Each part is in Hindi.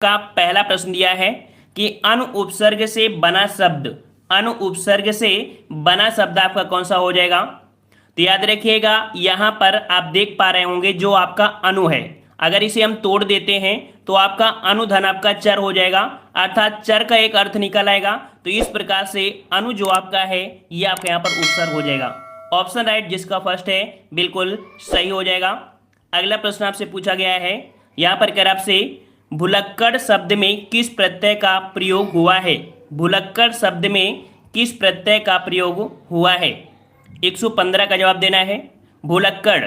का पहला प्रश्न दिया है कि अनु उपसर्ग से बना शब्द, अनु उपसर्ग से बना शब्द आपका कौन सा हो जाएगा। तो याद रखिएगा यहां पर आप देख पा रहे होंगे जो आपका अनु है, अगर इसे हम तोड़ देते हैं तो आपका अनुधन आपका चर हो जाएगा, अर्थात चर का एक अर्थ निकल आएगा। तो इस प्रकार से अनु जो आपका है ये आपका यहाँ पर उपसर्ग हो जाएगा। ऑप्शन राइट जिसका फर्स्ट है बिल्कुल सही हो जाएगा। अगला प्रश्न आपसे पूछा गया है, यहाँ पर कर आपसे भुलक्कड़ शब्द में किस प्रत्यय का प्रयोग हुआ है। भुलक्कड़ शब्द में किस प्रत्यय का प्रयोग हुआ है। 115 का जवाब देना है भुलक्कड़।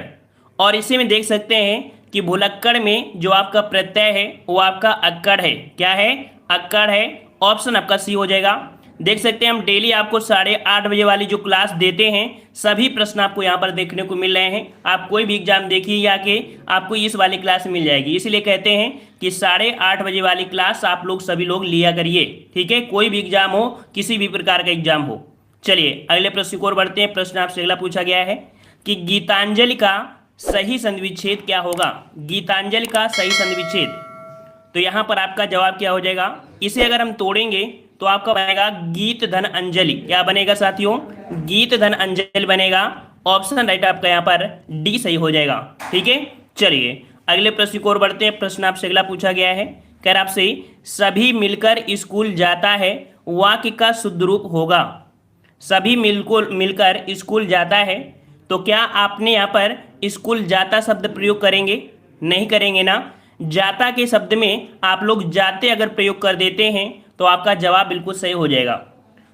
और इसी में देख सकते हैं कि भुलक्कड़ में जो आपका प्रत्यय है वो आपका अक्कड़ है। क्या है? अक्कड़ है। ऑप्शन आपका सी हो जाएगा। देख सकते हैं हम डेली आपको 8:30 बजे वाली जो क्लास देते हैं सभी प्रश्न आपको यहाँ पर देखने को मिल रहे हैं। आप कोई भी एग्जाम देखिए या कि आपको इस वाली क्लास मिल जाएगी, इसलिए कहते हैं कि 8:30 बजे वाली क्लास आप लोग सभी लोग लिया करिए। ठीक है, कोई भी एग्जाम हो, किसी भी प्रकार का एग्जाम हो। चलिए अगले प्रश्न की ओर बढ़ते हैं। प्रश्न आपसे अगला पूछा गया है कि गीतांजलि का सही संधिविच्छेद क्या होगा। गीतांजलि का सही संधिविच्छेद, तो यहाँ पर आपका जवाब क्या हो जाएगा। इसे अगर हम तोड़ेंगे तो आपका बनेगा गीत धन अंजलि। क्या बनेगा साथियों? गीत धन अंजलि बनेगा। ऑप्शन राइट आपका यहाँ पर डी सही हो जाएगा। ठीक है, चलिए अगले प्रश्न की ओर बढ़ते हैं। प्रश्न आपसे अगला पूछा गया है, कह आपसे सभी मिलकर स्कूल जाता है वाक्य का शुद्ध रूप होगा। सभी मिलकर स्कूल जाता है, तो क्या आपने यहाँ पर स्कूल जाता शब्द प्रयोग करेंगे? नहीं करेंगे ना। जाता के शब्द में आप लोग जाते अगर प्रयोग कर देते हैं तो आपका जवाब बिल्कुल सही हो जाएगा।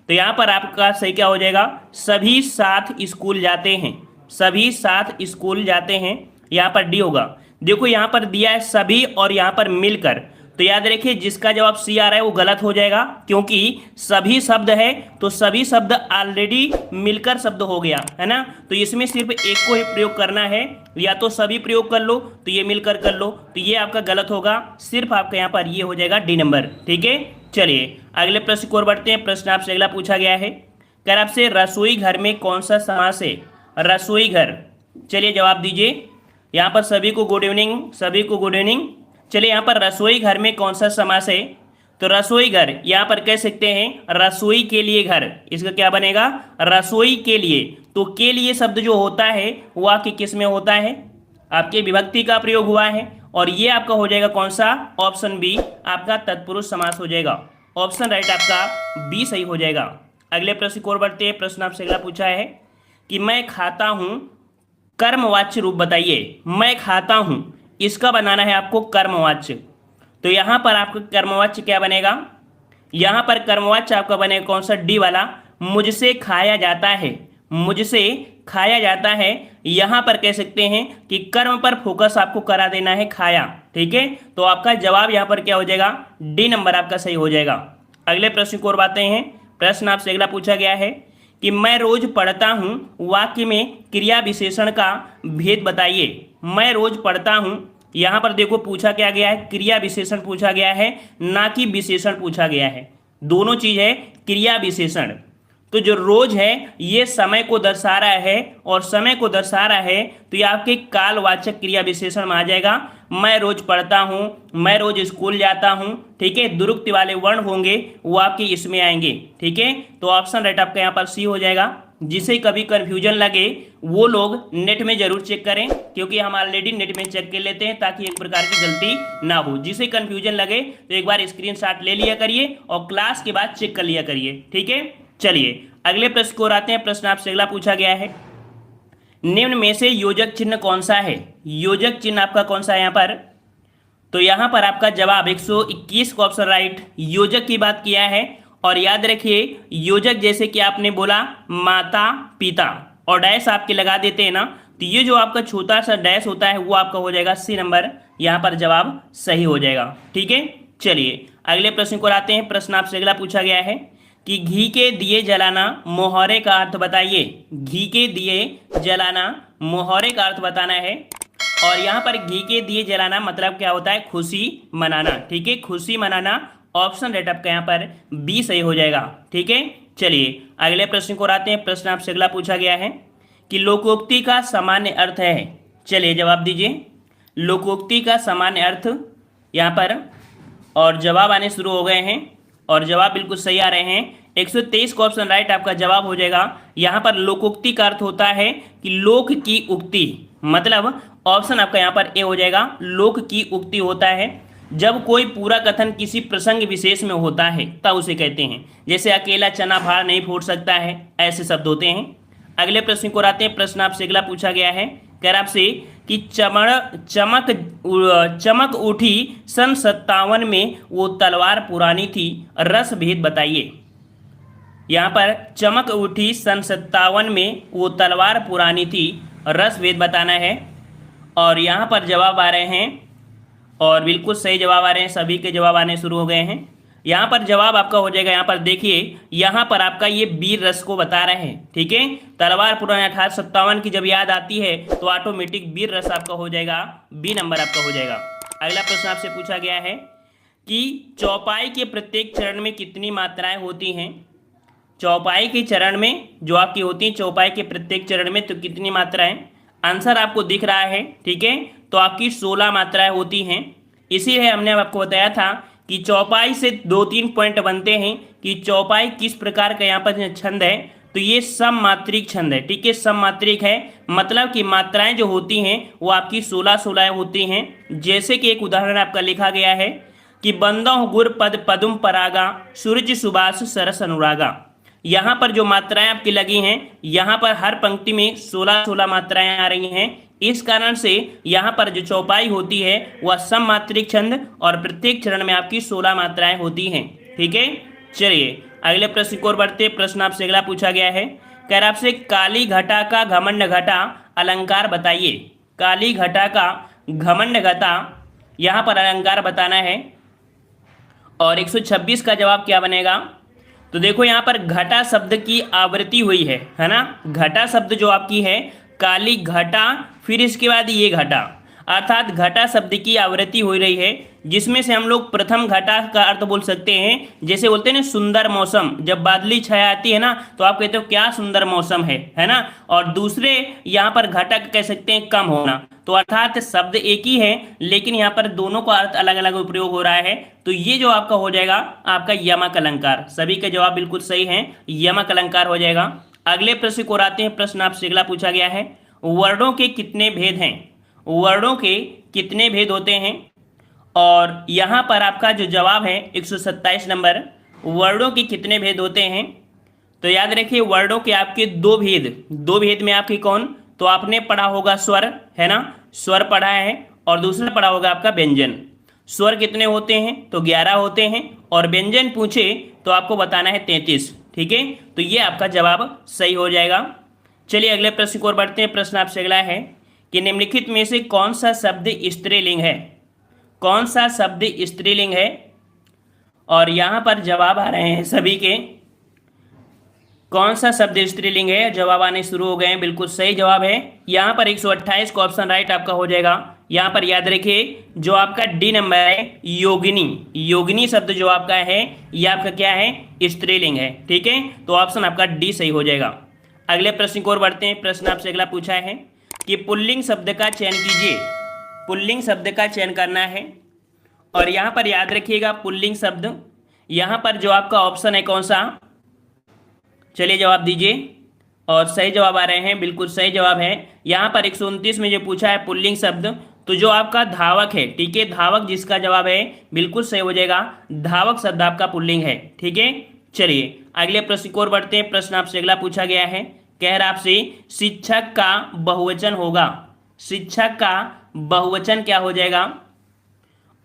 तो यहाँ पर आपका सही क्या हो जाएगा, सभी साथ स्कूल जाते हैं। सभी साथ स्कूल जाते हैं, यहाँ पर डी होगा। देखो यहाँ पर दिया है सभी और यहाँ पर मिलकर, तो याद रखिए जिसका जवाब सी आ रहा है वो गलत हो जाएगा, क्योंकि सभी शब्द है तो सभी शब्द ऑलरेडी मिलकर शब्द हो गया है ना। तो इसमें सिर्फ एक को ही प्रयोग करना है, या तो सभी प्रयोग कर लो तो ये मिलकर कर लो, तो ये आपका गलत होगा। सिर्फ आपका यहाँ पर ये हो जाएगा डी नंबर। ठीक है, चलिए अगले प्रश्न की ओर बढ़ते हैं। प्रश्न आपसे अगला पूछा गया है, कर आपसे रसोई घर में कौन सा समास है। रसोई घर, चलिए जवाब दीजिए। यहाँ पर सभी को गुड इवनिंग, सभी को गुड इवनिंग। चलिए यहाँ पर रसोई घर में कौन सा समास है। तो रसोई घर यहाँ पर कह सकते हैं रसोई के लिए घर, इसका क्या बनेगा, रसोई के लिए। तो के लिए शब्द जो होता है वो आपके किस में होता है, आपके विभक्ति का प्रयोग हुआ है, और ये आपका हो जाएगा कौन सा, ऑप्शन बी आपका तत्पुरुष समास हो जाएगा। ऑप्शन राइट आपका बी सही हो जाएगा। अगले प्रश्न की ओर बढ़ते हैं। प्रश्न आपसे अगला पूछा है कि मैं खाता हूँ कर्मवाच्य रूप बताइए। मैं खाता हूँ, इसका बनाना है आपको कर्मवाच्य। तो यहाँ पर आपका कर्मवाच्य क्या बनेगा, यहाँ पर कर्मवाच्य आपका बनेगा कौन सा, डी वाला, मुझसे खाया जाता है। मुझसे खाया जाता है, यहाँ पर कह सकते हैं कि कर्म पर फोकस आपको करा देना है, खाया। ठीक है, तो आपका जवाब यहाँ पर क्या हो जाएगा, डी नंबर आपका सही हो जाएगा। अगले प्रश्न को और बातें हैं। प्रश्न आपसे अगला पूछा गया है कि मैं रोज पढ़ता हूँ वाक्य में क्रिया विशेषण का भेद बताइए। मैं रोज पढ़ता हूँ, यहाँ पर देखो पूछा क्या गया है, क्रिया विशेषण पूछा गया है, ना कि विशेषण पूछा गया है। दोनों चीज है, क्रिया विशेषण। तो जो रोज है ये समय को दर्शा रहा है, और समय को दर्शा रहा है तो ये आपके कालवाचक क्रिया विशेषण में आ जाएगा। मैं रोज पढ़ता हूँ, मैं रोज स्कूल जाता हूँ। ठीक है, दुरुक्ति वाले वर्ण होंगे वो आपके इसमें आएंगे। ठीक है, तो ऑप्शन राइट आपका यहाँ पर सी हो जाएगा। जिसे कभी कंफ्यूजन लगे वो लोग नेट में जरूर चेक करें, क्योंकि हम ऑलरेडी नेट में चेक कर लेते हैं ताकि एक प्रकार की गलती ना हो। जिसे कंफ्यूजन लगे तो एक बार स्क्रीनशॉट ले लिया करिए और क्लास के बाद चेक कर लिया करिए। ठीक है, चलिए अगले प्रश्न को आते हैं। प्रश्न आपसे अगला पूछा गया है, निम्न में से योजक चिन्ह कौन सा है। योजक चिन्ह आपका कौन सा है यहाँ पर, तो यहाँ पर आपका जवाब 121 का ऑप्शन राइट योजक की बात किया है। और याद रखिए योजक जैसे कि आपने बोला माता पिता और डैश आपके लगा देते हैं ना, तो ये जो आपका छोटा सा डैश होता है वो आपका हो जाएगा सी नंबर, यहाँ पर जवाब सही हो जाएगा। ठीक है, चलिए अगले प्रश्न को आते हैं। प्रश्न आपसे अगला पूछा गया है कि घी के दिए जलाना मोहरे का अर्थ बताइए। घी के दिए जलाना मोहरे का अर्थ बताना है, और यहाँ पर घी के दिए जलाना मतलब क्या होता है, खुशी मनाना। ठीक है, खुशी मनाना। ऑप्शन राइट आपका यहाँ पर बी सही हो जाएगा। ठीक है, चलिए अगले प्रश्न को आते हैं। प्रश्न आपसे अगला पूछा गया है कि लोकोक्ति का सामान्य अर्थ है। चलिए जवाब दीजिए। लोकोक्ति का सामान्य अर्थ यहाँ पर और जवाब आने शुरू हो गए हैं और जवाब बिल्कुल सही आ रहे हैं। 123 का ऑप्शन राइट आपका जवाब हो जाएगा। यहाँ पर लोकोक्ति का अर्थ होता है कि लोक की उक्ति, मतलब ऑप्शन आपका यहाँ पर ए हो जाएगा। लोक की उक्ति होता है जब कोई पूरा कथन किसी प्रसंग विशेष में होता है तब उसे कहते हैं। जैसे अकेला चना भार नहीं फोड़ सकता है, ऐसे शब्द होते हैं। अगले प्रश्न को आते हैं। प्रश्न आपसे अगला पूछा गया है, कह रहा आपसे कि चमक उठी सन 57 में वो तलवार पुरानी थी, रस भेद बताइए। यहाँ पर चमक उठी सन 57 में वो तलवार पुरानी थी, रस भेद बताना है। और यहाँ पर जवाब आ रहे हैं और बिल्कुल सही जवाब आ रहे हैं, सभी के जवाब आने शुरू हो गए हैं। यहाँ पर जवाब आपका हो जाएगा, यहाँ पर देखिए, यहाँ पर आपका ये वीर रस को बता रहे हैं। ठीक है, तलवार पुरानी 1857 की जब याद आती है तो ऑटोमेटिक वीर रस आपका हो जाएगा, बी नंबर आपका हो जाएगा। अगला प्रश्न आपसे पूछा गया है कि चौपाई के प्रत्येक चरण में कितनी मात्राएं होती हैं। चौपाई के चरण में जो आपकी होती हैं, चौपाई के प्रत्येक चरण में तो कितनी मात्राएं, आंसर आपको दिख रहा है। ठीक है, तो आपकी 16 मात्राएं होती हैं। इसीलिए हमने आपको बताया था कि चौपाई से 2-3 पॉइंट बनते हैं कि चौपाई किस प्रकार का यहाँ पर छंद है, तो ये सममात्रिक छंद है। ठीक है, सममात्रिक है, मतलब कि मात्राएं जो होती हैं वो आपकी 16 होती हैं। जैसे कि एक उदाहरण आपका लिखा गया है कि बंदो गुर पद पदुम परागा, सूरज सुबास सरस अनुरागा। यहाँ पर जो मात्राएं आपकी लगी हैं, यहाँ पर हर पंक्ति में 16 मात्राएं आ रही हैं। इस कारण से यहाँ पर जो चौपाई होती है वह सममात्रिक छंद और प्रत्येक चरण में आपकी 16 मात्राएं होती हैं। ठीक है, चलिए अगले प्रश्न की ओर बढ़ते। प्रश्न आपसे अगला पूछा गया है, कह रहा आपसे काली घटा का घमंड घटा अलंकार बताइए। काली घटा का घमंड घटा, यहाँ पर अलंकार बताना है। और 126 का जवाब क्या बनेगा, तो देखो यहाँ पर घटा शब्द की आवृत्ति हुई है ना। घटा शब्द जो आपकी है, काली घटा, फिर इसके बाद ये घटा, अर्थात घटा शब्द की आवृत्ति हो रही है, जिसमें से हम लोग प्रथम घटा का अर्थ बोल सकते हैं। जैसे बोलते हैं ना सुंदर मौसम, जब बादली छाया आती है ना तो आप कहते हो क्या सुंदर मौसम है ना। और दूसरे यहाँ पर घटा कह सकते हैं कम होना, तो अर्थात शब्द एक ही है लेकिन यहाँ पर दोनों का अर्थ अलग अलग प्रयोग हो रहा है। तो ये जो आपका हो जाएगा आपका यमक अलंकार। सभी के जवाब बिल्कुल सही हैं, यमक अलंकार हो जाएगा। अगले प्रश्न को आते हैं। प्रश्न आपसे अगला पूछा गया है, वर्णों के कितने भेद हैं। वर्णों के कितने भेद होते हैं, और यहाँ पर आपका जो जवाब है 127 नंबर, वर्णों के कितने भेद होते हैं। तो याद रखिए वर्णों के आपके दो भेद में आपके कौन, तो आपने पढ़ा होगा स्वर, है ना, स्वर पढ़ा है, और दूसरा पढ़ा होगा आपका व्यंजन। स्वर कितने होते हैं, तो 11 होते हैं, और व्यंजन पूछे तो आपको बताना है 33। ठीक है, तो ये आपका जवाब सही हो जाएगा। चलिए अगले प्रश्न की ओर बढ़ते हैं। प्रश्न आपसे अगला है कि निम्नलिखित में से कौन सा शब्द स्त्रीलिंग है। कौन सा शब्द स्त्रीलिंग है, और यहाँ पर जवाब आ रहे हैं सभी के, कौन सा शब्द स्त्रीलिंग है, जवाब आने शुरू हो गए हैं। बिल्कुल सही जवाब है यहाँ पर 128 का ऑप्शन राइट आपका हो जाएगा। यहाँ पर याद रखिए जो आपका डी नंबर है योगिनी, योगिनी शब्द जो आपका है ये आपका क्या है, स्त्रीलिंग है। ठीक है, तो ऑप्शन आपका डी सही हो जाएगा। अगले प्रश्न की ओर बढ़ते हैं। प्रश्न आपसे अगला पूछा है कि पुल्लिंग शब्द का चयन कीजिए। पुल्लिंग शब्द का चयन करना है, और यहाँ पर याद रखिएगा पुल्लिंग शब्द, यहाँ पर जो आपका ऑप्शन है कौन सा, चलिए जवाब दीजिए। और सही जवाब आ रहे हैं, बिल्कुल सही जवाब है। यहाँ पर 129 में जो पूछा है पुल्लिंग शब्द, तो जो आपका धावक है, ठीक है, धावक जिसका जवाब है बिल्कुल सही हो जाएगा, धावक शब्द आपका पुल्लिंग है। ठीक है, चलिए अगले प्रश्न की ओर बढ़ते हैं। प्रश्न आपसे अगला पूछा गया है, कह रहा आपसे शिक्षक का बहुवचन होगा। शिक्षक का बहुवचन क्या हो जाएगा,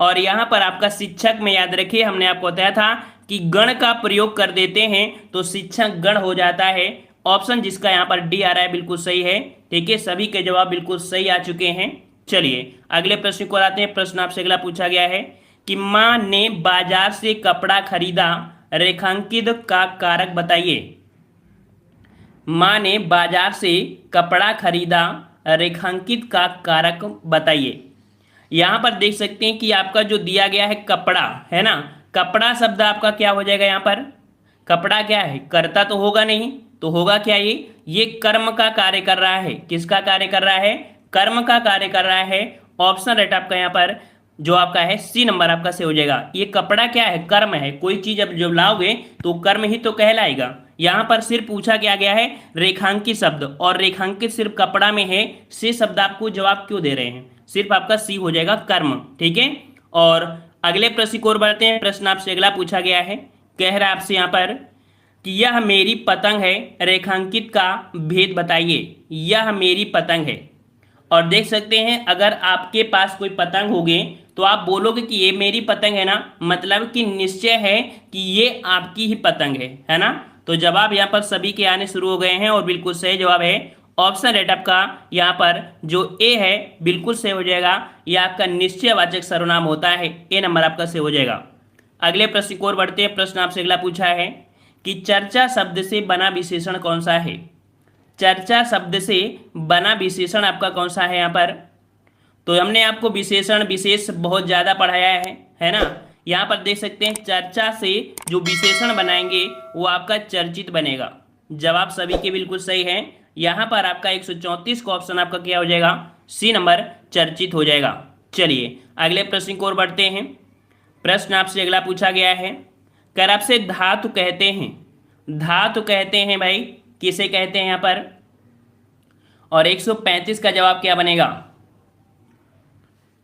और यहाँ पर आपका शिक्षक में याद रखिए हमने आपको बताया था कि गण का प्रयोग कर देते हैं तो शिक्षक गण हो जाता है। ऑप्शन जिसका यहाँ पर डी आ रहा है बिल्कुल सही है। ठीक है, सभी के जवाब बिल्कुल सही आ चुके हैं। चलिए अगले प्रश्न को आते हैं। प्रश्न आपसे अगला पूछा गया है कि माँ ने बाजार से कपड़ा खरीदा, रेखांकित का कारक बताइए। माँ ने बाजार से कपड़ा खरीदा, रेखांकित का कारक बताइए। यहाँ पर देख सकते हैं कि आपका जो दिया गया है कपड़ा, है ना, कपड़ा शब्द आपका क्या हो जाएगा, यहाँ पर कपड़ा क्या है, कर्ता तो होगा नहीं, तो होगा क्या, ये कर्म का कार्य कर रहा है। किसका कार्य कर रहा है, कर्म का कार्य कर रहा है। ऑप्शन राइट आपका यहाँ पर जो आपका है सी नंबर आपका से हो जाएगा। ये कपड़ा क्या है, कर्म है, कोई चीज अब जब लाओगे तो कर्म ही तो कहलाएगा। यहां पर सिर्फ पूछा क्या गया है रेखांकित शब्द, और रेखांकित सिर्फ कपड़ा में है, से शब्द आपको जवाब क्यों दे रहे हैं, सिर्फ आपका सी हो जाएगा कर्म। ठीक है, और अगले प्रश्न की ओर बढ़ते हैं। प्रश्न आपसे अगला पूछा गया है, कह रहा है आपसे यहाँ पर कि यह मेरी पतंग है, रेखांकित का भेद बताइए। यह मेरी पतंग है, और देख सकते हैं अगर आपके पास कोई पतंग होगी तो आप बोलोगे कि ये मेरी पतंग है ना, मतलब कि निश्चय है कि ये आपकी ही पतंग है ना। तो जवाब यहाँ पर सभी के आने शुरू हो गए हैं, और बिल्कुल सही जवाब है ऑप्शन रेट आपका यहाँ पर जो ए है बिल्कुल सही हो जाएगा। ये आपका निश्चयवाचक सर्वनाम होता है, ए नंबर आपका सही हो जाएगा। अगले प्रश्न की ओर बढ़ते हैं। प्रश्न आपसे अगला पूछा है कि चर्चा शब्द से बना विशेषण कौन सा है। चर्चा शब्द से बना विशेषण आपका कौन सा है यहाँ पर, तो हमने आपको विशेषण विशेष बहुत ज़्यादा पढ़ाया है ना। यहाँ पर देख सकते हैं चर्चा से जो विशेषण बनाएंगे वो आपका चर्चित बनेगा। जवाब सभी के बिल्कुल सही है। यहाँ पर आपका 134 का ऑप्शन आपका क्या हो जाएगा, सी नंबर चर्चित हो जाएगा। चलिए अगले प्रश्न की ओर बढ़ते हैं। प्रश्न आपसे अगला पूछा गया है, कर आपसे धातु कहते हैं। धातु कहते हैं भाई, किसे कहते हैं यहाँ पर, और 135 का जवाब क्या बनेगा।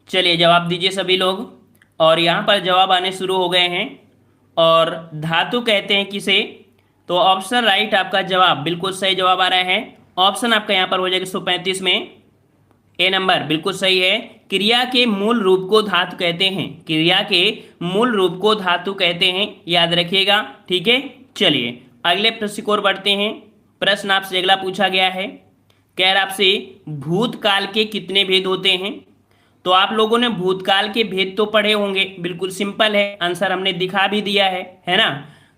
चलिए जवाब दीजिए सभी लोग, और यहाँ पर जवाब आने शुरू हो गए हैं। और धातु कहते हैं किसे, तो ऑप्शन राइट आपका जवाब बिल्कुल सही जवाब आ रहा है। ऑप्शन आपका यहाँ पर हो जाएगा 135 में ए नंबर बिल्कुल सही है। क्रिया के मूल रूप को धातु कहते हैं। क्रिया के मूल रूप को धातु कहते हैं, याद रखिएगा। ठीक है, चलिए अगले प्रश्न की ओर बढ़ते हैं। प्रश्न आपसे अगला पूछा गया है, कह रहा आपसे भूतकाल के कितने भेद होते हैं। तो आप लोगों ने भूतकाल के भेद तो पढ़े होंगे, बिल्कुल सिंपल है, आंसर हमने दिखा भी दिया है ना।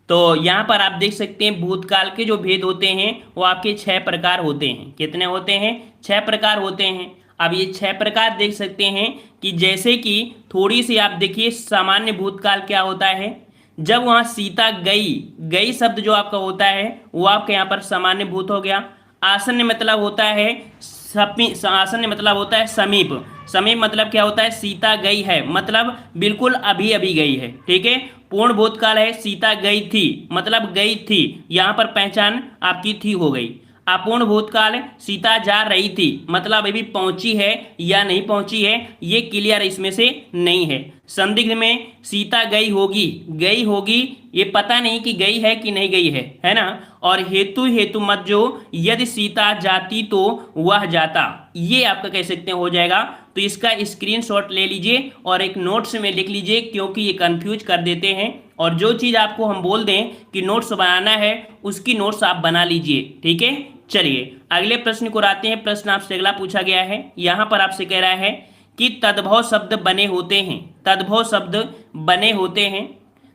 तो यहाँ पर आप देख सकते हैं भूतकाल के जो भेद होते हैं वो आपके 6 प्रकार होते हैं। कितने होते हैं, 6 प्रकार होते हैं। अब ये 6 प्रकार देख सकते हैं कि जैसे कि थोड़ी सी आप देखिए, सामान्य भूतकाल क्या होता है, जब वहाँ सीता गई, गई शब्द जो आपका होता है वो आपके यहाँ पर सामान्य भूत हो गया। आसन्न मतलब होता है आसन्न मतलब होता है समीप। समीप मतलब क्या होता है, सीता गई है मतलब बिल्कुल अभी अभी गई है। ठीक है, पूर्ण भूतकाल है सीता गई थी मतलब गई थी, यहाँ पर पहचान आपकी थी हो गई। अपूर्ण भूतकाल सीता जा रही थी मतलब अभी पहुंची है या नहीं पहुंची है, ये क्लियर इसमें से नहीं है। संदिग्ध में सीता गई होगी, गई होगी ये पता नहीं कि गई है कि नहीं गई है ना। और हेतु हेतु मत जो, यदि सीता जाती तो वह जाता, ये आपका कह सकते हैं हो जाएगा। तो इसका स्क्रीनशॉट ले लीजिए और एक नोट्स में लिख लीजिए, क्योंकि ये कंफ्यूज कर देते हैं। और जो चीज़ आपको हम बोल दें कि नोट्स बनाना है उसकी नोट्स आप बना लीजिए। ठीक है, चलिए अगले प्रश्न को आते हैं। प्रश्न आपसे अगला पूछा गया है, यहाँ पर आपसे कह रहा है कि तद्भव शब्द बने होते हैं। तद्भव शब्द बने होते हैं।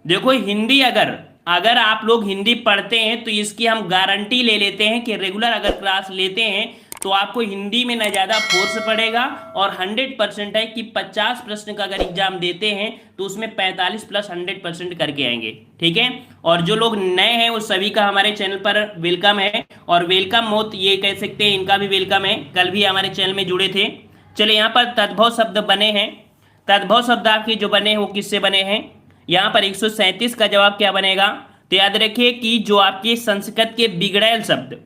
देखो हिंदी अगर आप लोग हिंदी पढ़ते हैं तो इसकी हम गारंटी ले लेते हैं कि रेगुलर अगर क्लास लेते हैं तो आपको हिंदी में न ज़्यादा फोर्स पड़ेगा, और 100% है कि 50 प्रश्न का अगर एग्जाम देते हैं तो उसमें 45 प्लस 100% करके आएंगे। ठीक है, और जो लोग नए हैं वो सभी का हमारे चैनल पर वेलकम है, और वेलकम मोत ये कह सकते हैं इनका भी वेलकम है, कल भी हमारे चैनल में जुड़े थे। चलिए यहाँ पर तद्भव शब्द बने हैं। तद्भव शब्द आपके जो बने वो किससे बने हैं, यहाँ पर 137 का जवाब क्या बनेगा। तो याद रखिए कि जो आपके संस्कृत के बिगड़ैल शब्द,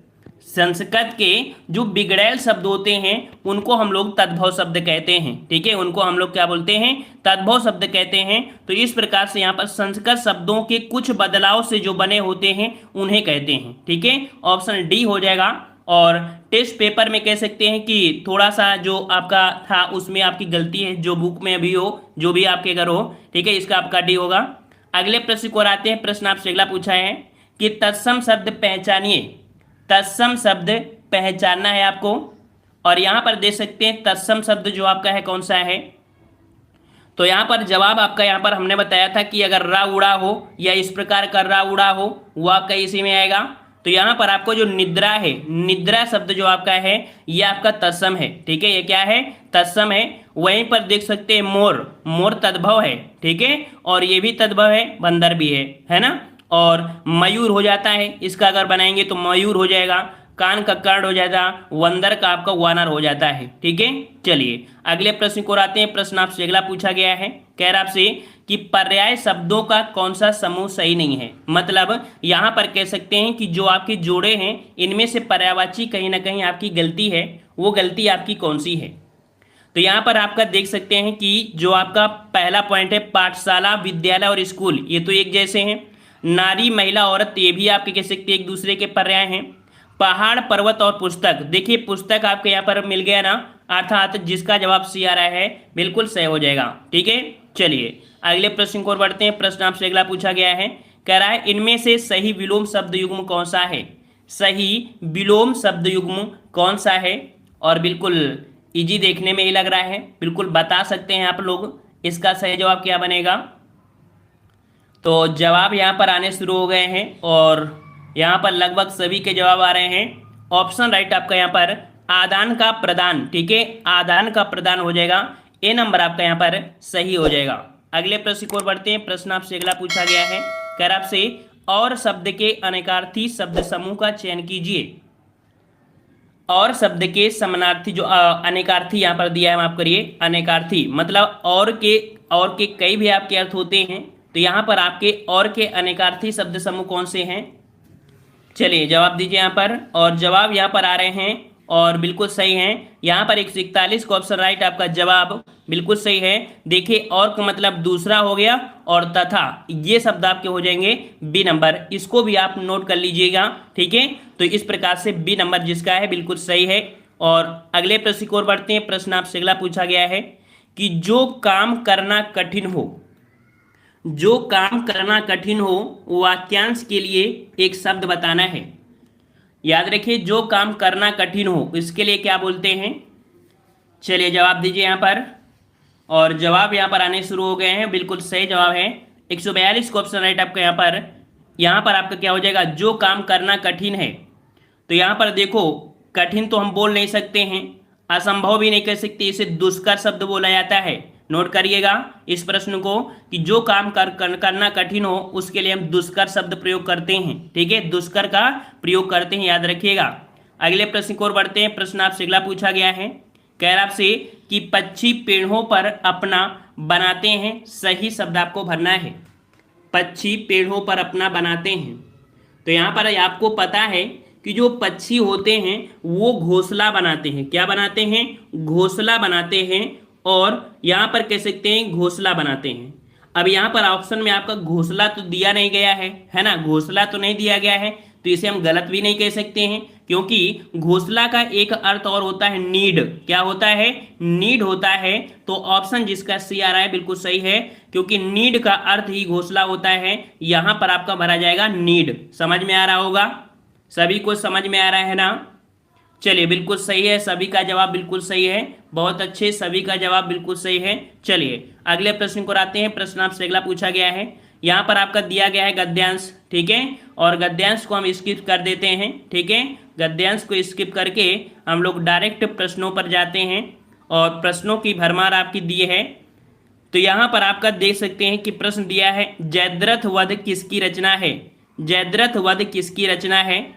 संस्कृत के जो बिगड़ैल शब्द होते हैं उनको हम लोग तद्भव शब्द कहते हैं। ठीक है, उनको हम लोग क्या बोलते हैं, तद्भव शब्द कहते हैं। तो इस प्रकार से यहाँ पर संस्कृत शब्दों के कुछ बदलाव से जो बने होते हैं उन्हें कहते हैं। ठीक है, ऑप्शन डी हो जाएगा। और टेस्ट पेपर में कह सकते हैं कि थोड़ा सा जो आपका था उसमें आपकी गलती है, जो बुक में अभी हो, जो भी आपके घर हो। ठीक है, इसका आपका डी होगा। अगले प्रश्न को आते हैं। प्रश्न आपसे अगला पूछा है कि तत्सम शब्द पहचानिए। तत्सम शब्द पहचानना है आपको, और यहाँ पर देख सकते हैं तत्सम शब्द जो आपका है कौन सा है। तो यहाँ पर जवाब आपका यहाँ पर हमने बताया था कि अगर रा उड़ा हो या इस प्रकार का रा उड़ा हो वो आपका इसी में आएगा। तो यहाँ पर आपको जो निद्रा है, निद्रा शब्द जो आपका है ये आपका तत्सम है। ठीक है, ये क्या है, तत्सम है। वहीं पर देख सकते हैं मोर, मोर तद्भव है। ठीक है, और ये भी तद्भव है, बंदर भी है ना। और मयूर हो जाता है, इसका अगर बनाएंगे तो मयूर हो जाएगा। कान का कर्ण हो जाता, वंदर का आपका वानर हो जाता है। ठीक है, चलिए अगले प्रश्न को आते हैं। प्रश्न आपसे अगला पूछा गया है, कह रहा आपसे कि पर्याय शब्दों का कौन सा समूह सही नहीं है। मतलब यहां पर कह सकते हैं कि जो आपके जोड़े हैं इनमें से पर्यायवाची कहीं ना कहीं आपकी गलती है, वो गलती आपकी कौन सी है। तो यहां पर आपका देख सकते हैं कि जो आपका पहला पॉइंट है, पाठशाला, विद्यालय और स्कूल, ये तो एक जैसे हैं। नारी, महिला, औरत, ये भी आपके कह सकते हैं एक दूसरे के पर्याय हैं। पहाड़, पर्वत और पुस्तक, देखिए पुस्तक आपके यहाँ पर मिल गया ना, अर्थात जिसका जवाब सी आ रहा है बिल्कुल सही हो जाएगा। ठीक है, चलिए अगले प्रश्न को और बढ़ते हैं। प्रश्न आपसे अगला पूछा गया है, कह रहा है इनमें से सही विलोम शब्द युग्म कौन सा है। सही विलोम शब्द युग्म कौन सा है, और बिल्कुल इजी देखने में ही लग रहा है, बिल्कुल बता सकते हैं आप लोग इसका सही जवाब क्या बनेगा। तो जवाब यहाँ पर आने शुरू हो गए हैं और यहाँ पर लगभग सभी के जवाब आ रहे हैं। ऑप्शन राइट आपका यहाँ पर आदान का प्रदान। ठीक है, आदान का प्रदान हो जाएगा, ए नंबर आपका यहाँ पर सही हो जाएगा। अगले प्रश्न की ओर बढ़ते हैं। प्रश्न आपसे अगला पूछा गया है, कह रहा आपसे और शब्द के अनेकार्थी शब्द समूह का चयन कीजिए। और शब्द के समानार्थी जो अनेकार्थी यहाँ पर दिया है, माफ करिए, अनेकार्थी मतलब और के कई भी आपके अर्थ होते हैं। तो यहाँ पर आपके और के अनेकार्थी शब्द समूह कौन से हैं, चलिए जवाब दीजिए यहाँ पर। और जवाब यहाँ पर आ रहे हैं और बिल्कुल सही हैं। यहाँ पर 141 का ऑप्शन राइट आपका जवाब बिल्कुल सही है। देखिए और का मतलब दूसरा हो गया, और तथा ये शब्द आपके हो जाएंगे बी नंबर, इसको भी आप नोट कर लीजिएगा। ठीक है, तो इस प्रकार से बी नंबर जिसका है बिल्कुल सही है। और अगले प्रश्न की ओर बढ़ते हैं। प्रश्न आपसे अगला पूछा गया है कि जो काम करना कठिन हो, जो काम करना कठिन हो वाक्यांश के लिए एक शब्द बताना है। याद रखिए, जो काम करना कठिन हो इसके लिए क्या बोलते हैं, चलिए जवाब दीजिए यहाँ पर। और जवाब यहाँ पर आने शुरू हो गए हैं, बिल्कुल सही जवाब है 142 का ऑप्शन राइट आपका यहाँ पर आपका क्या हो जाएगा, जो काम करना कठिन है। तो यहाँ पर देखो, कठिन तो हम बोल नहीं सकते हैं, असंभव भी नहीं कह सकते, इसे दुष्कर शब्द बोला जाता है। नोट करिएगा इस प्रश्न को कि जो काम करना कठिन हो उसके लिए हम दुष्कर शब्द प्रयोग करते हैं। ठीक है, दुष्कर का प्रयोग करते हैं, याद रखिएगा। अगले प्रश्न की ओर बढ़ते हैं। प्रश्न आपसे अगला पूछा गया है, कह रहा आपसे कि पक्षी पेड़ों पर अपना बनाते हैं, सही शब्द आपको भरना है। पक्षी पेड़ों पर अपना बनाते हैं, तो यहाँ पर आपको पता है कि जो पक्षी होते हैं वो घोंसला बनाते हैं। क्या बनाते हैं, घोंसला बनाते हैं। और यहाँ पर कह सकते हैं घोंसला बनाते हैं। अब यहाँ पर ऑप्शन में आपका घोंसला तो दिया नहीं गया है ना, घोंसला तो नहीं दिया गया है, तो इसे हम गलत भी नहीं कह सकते हैं, क्योंकि घोंसला का एक अर्थ और होता है नीड। क्या होता है, नीड होता है। तो ऑप्शन जिसका सी आ रहा है बिल्कुल सही है, क्योंकि नीड का अर्थ ही घोंसला होता है। यहाँ पर आपका भरा जाएगा नीड। समझ में आ रहा होगा, सभी को समझ में आ रहा है ना। चलिए बिल्कुल सही है, सभी का जवाब बिल्कुल सही है, बहुत अच्छे, सभी का जवाब बिल्कुल सही है। चलिए अगले प्रश्न को आते हैं। प्रश्न आपसे अगला पूछा गया है, यहाँ पर आपका दिया गया है गद्यांश। ठीक है, और गद्यांश को हम स्किप कर देते हैं। ठीक है, गद्यांश को स्किप करके हम लोग डायरेक्ट प्रश्नों पर जाते हैं, और प्रश्नों की भरमार आपकी दी है। तो यहाँ पर आपका देख सकते हैं कि प्रश्न दिया है, जयद्रथ वध किसकी रचना है। जयद्रथ वध किसकी रचना है,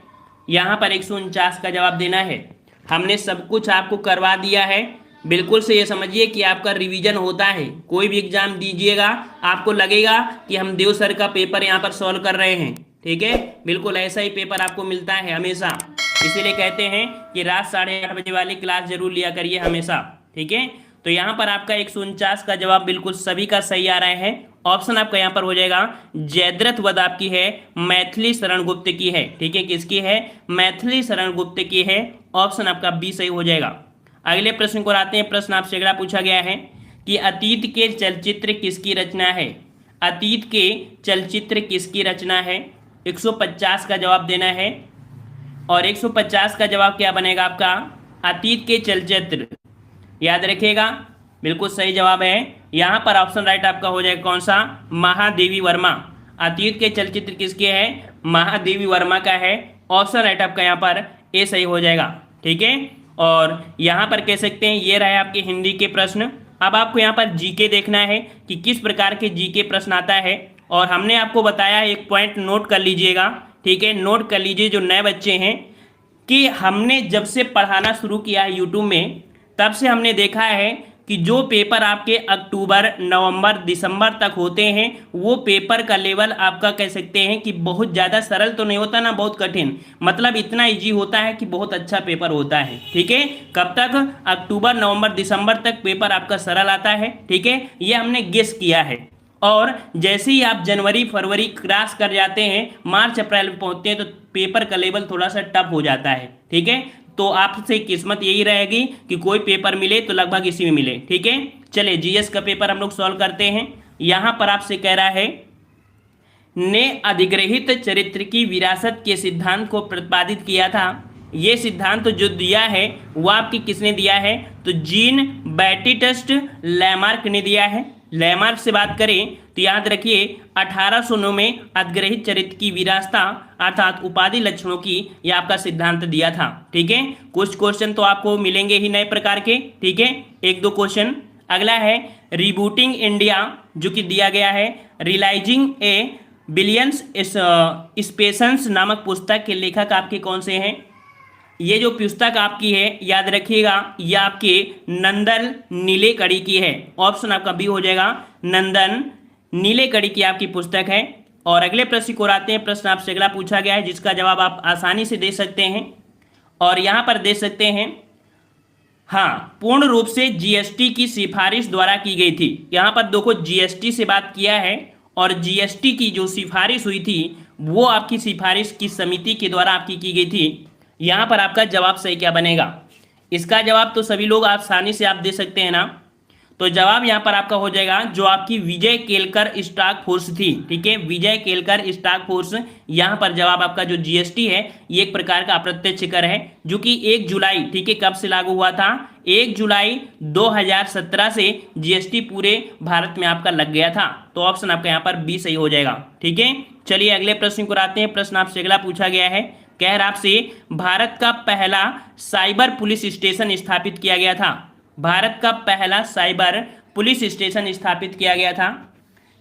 यहाँ पर 149 का जवाब देना है। हमने सब कुछ आपको करवा दिया है, बिल्कुल से ये समझिए कि आपका रिवीजन होता है। कोई भी एग्जाम दीजिएगा आपको लगेगा कि हम देव सर का पेपर यहाँ पर सॉल्व कर रहे हैं। ठीक है, बिल्कुल ऐसा ही पेपर आपको मिलता है हमेशा, इसीलिए कहते हैं कि रात 8:30 बजे वाली क्लास जरूर लिया करिए हमेशा। ठीक है, तो यहाँ पर आपका 149 का जवाब बिल्कुल सभी का सही आ रहा है। ऑप्शन आपका यहाँ पर हो जाएगा जयद्रथ वध आपकी है मैथिली शरण गुप्त की है। ठीक है, किसकी है, मैथिली शरण गुप्त की है। ऑप्शन आपका बी सही हो जाएगा। अगले प्रश्न को आते हैं। प्रश्न आपसे अगला पूछा गया है कि अतीत के चलचित्र किसकी रचना है। अतीत के चलचित्र किसकी रचना है, 150 का जवाब देना है। और 150 का जवाब क्या बनेगा आपका, अतीत के चलचित्र, याद रखिएगा बिल्कुल सही जवाब है। यहाँ पर ऑप्शन राइट आपका हो जाएगा कौन सा, महादेवी वर्मा। अतीत के चलचित्र किसके है, महादेवी वर्मा का है। ऑप्शन राइट आपका यहाँ पर ए सही हो जाएगा। ठीक है, और यहाँ पर कह सकते हैं ये रहे आपके हिंदी के प्रश्न। अब आपको यहाँ पर जीके देखना है कि किस प्रकार के जीके प्रश्न आता है, और हमने आपको बताया एक पॉइंट नोट कर लीजिएगा। ठीक है, नोट कर लीजिए जो नए बच्चे हैं, कि हमने जब से पढ़ाना शुरू किया है यूट्यूब में, तब से हमने देखा है कि जो पेपर आपके अक्टूबर, नवंबर, दिसंबर तक होते हैं, वो पेपर का लेवल आपका कह सकते हैं कि बहुत ज़्यादा सरल तो नहीं होता ना, बहुत कठिन, मतलब इतना इजी होता है कि बहुत अच्छा पेपर होता है। ठीक है, कब तक? अक्टूबर, नवंबर, दिसंबर तक पेपर आपका सरल आता है। ठीक है, ये हमने गेस किया है। और जैसे ही आप जनवरी, फरवरी क्रॉस कर जाते हैं, मार्च, अप्रैल में पहुंचते हैं, तो पेपर का लेवल थोड़ा सा टफ हो जाता है। ठीक है, तो आपसे किस्मत यही रहेगी कि कोई पेपर मिले तो लगभग इसी में मिले। ठीक है, चलिए जीएस का पेपर हम लोग सॉल्व करते हैं। यहां पर आपसे कह रहा है, ने अधिग्रहित चरित्र की विरासत के सिद्धांत को प्रतिपादित किया था। ये सिद्धांत जो दिया है वो आपकी किसने दिया है? तो जीन बैटिस्ट लैमार्क ने दिया है। लैमार्क से बात करें तो याद रखिए 1809 में अधिग्रहित चरित्र की विरासता अर्थात उपाधि लक्षणों की यह आपका सिद्धांत दिया था। ठीक है, कुछ क्वेश्चन तो आपको मिलेंगे ही नए प्रकार के। ठीक है, एक दो क्वेश्चन। अगला है रिबूटिंग इंडिया, जो कि दिया गया है, रियलाइजिंग ए बिलियंस स्पेशंस नामक पुस्तक के लेखक आपके कौन से हैं? ये जो पुस्तक आपकी है, याद रखिएगा, ये आपके नंदन नीलेकणी की है। ऑप्शन आपका बी हो जाएगा, नंदन नीलेकणी की आपकी पुस्तक है। और अगले प्रश्न को आते हैं। प्रश्न आपसे अगला पूछा गया है जिसका जवाब आप आसानी से दे सकते हैं, और यहां पर दे सकते हैं, हाँ, पूर्ण रूप से जीएसटी की सिफारिश द्वारा की गई थी। यहां पर देखो जीएसटी से बात किया है, और जीएसटी की जो सिफारिश हुई थी वो आपकी सिफारिश की समिति के द्वारा आपकी की गई थी। यहां पर आपका जवाब सही क्या बनेगा? इसका जवाब तो सभी लोग आसानी से आप दे सकते हैं ना, तो जवाब यहां पर आपका हो जाएगा जो आपकी विजय केलकर स्टॉक फोर्स थी। ठीक है, विजय केलकर स्टॉक फोर्स, यहां पर जवाब आपका जो जीएसटी है ये एक प्रकार का अप्रत्यक्ष कर है, जो कि 1 जुलाई, ठीक है, कब से लागू हुआ था? 1 जुलाई 2017 से जीएसटी पूरे भारत में आपका लग गया था। तो ऑप्शन आपका यहाँ पर बी सही हो जाएगा। ठीक है, चलिए अगले प्रश्न को आते हैं। प्रश्न आपसे अगला पूछा गया है, कह रहा आपसे, भारत का पहला साइबर पुलिस स्टेशन स्थापित किया गया था। भारत का पहला साइबर पुलिस स्टेशन स्थापित किया गया था।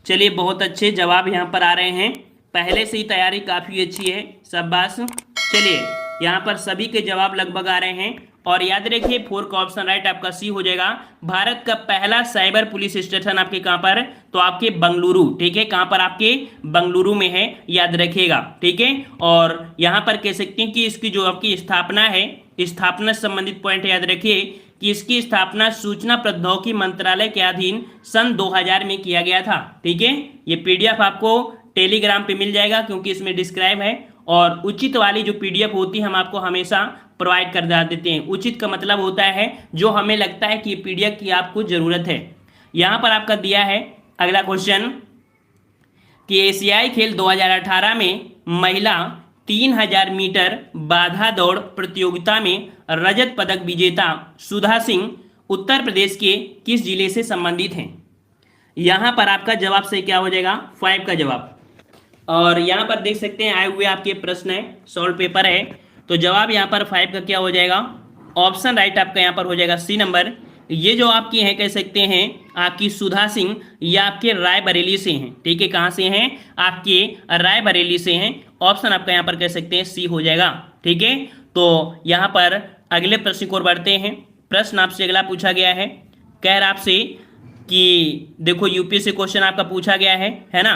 चलिए बहुत अच्छे जवाब यहां पर आ रहे हैं, पहले से ही तैयारी काफ़ी अच्छी है, शाबाश। चलिए यहां पर सभी के जवाब लगभग आ रहे हैं, और याद रखिए 4 का ऑप्शन राइट आपका सी हो जाएगा। भारत का पहला साइबर पुलिस स्टेशन आपके कहां पर? तो आपके बंगलुरु। ठीक है, कहां पर? आपके बंगलुरु में है, याद रखिएगा। ठीक है, और यहां पर कह सकते हैं कि इसकी जो आपकी स्थापना है, स्थापना से संबंधित पॉइंट याद रखिए कि इसकी स्थापना सूचना प्रौद्योगिकी मंत्रालय के अधीन सन 2000 में किया गया था। ठीक है, ये पीडीएफ आपको टेलीग्राम पे मिल जाएगा क्योंकि इसमें डिस्क्राइब है, और उचित वाली जो पीडीएफ होती है हम आपको हमेशा प्रोवाइड कर देते हैं। उचित का मतलब होता है जो हमें लगता है कि पीडीएफ की आपको जरूरत है। यहां पर आपका दिया है अगला क्वेश्चन कि एशियाई खेल 2018 में महिला 3000 मीटर बाधा दौड़ प्रतियोगिता में रजत पदक विजेता सुधा सिंह उत्तर प्रदेश के किस जिले से संबंधित हैं? यहां पर आपका जवाब सही क्या हो जाएगा? 5 का जवाब। और यहां पर देख सकते हैं आए हुए आपके प्रश्न है, सॉल्व पेपर है, तो जवाब यहां पर 5 का क्या हो जाएगा? ऑप्शन राइट आपका यहां पर हो जाएगा सी नंबर। ये जो आपकी हैं कह सकते हैं आपकी सुधा सिंह, ये आपके रायबरेली से हैं। ठीक है, कहां से हैं? आपके रायबरेली से हैं। ऑप्शन आपका यहां पर कह सकते हैं सी हो जाएगा। ठीक है, तो यहां पर अगले प्रश्न को बढ़ते हैं। प्रश्न आपसे अगला पूछा गया है, कह रहा आपसे कि देखो यूपीएससी क्वेश्चन आपका पूछा गया है ना,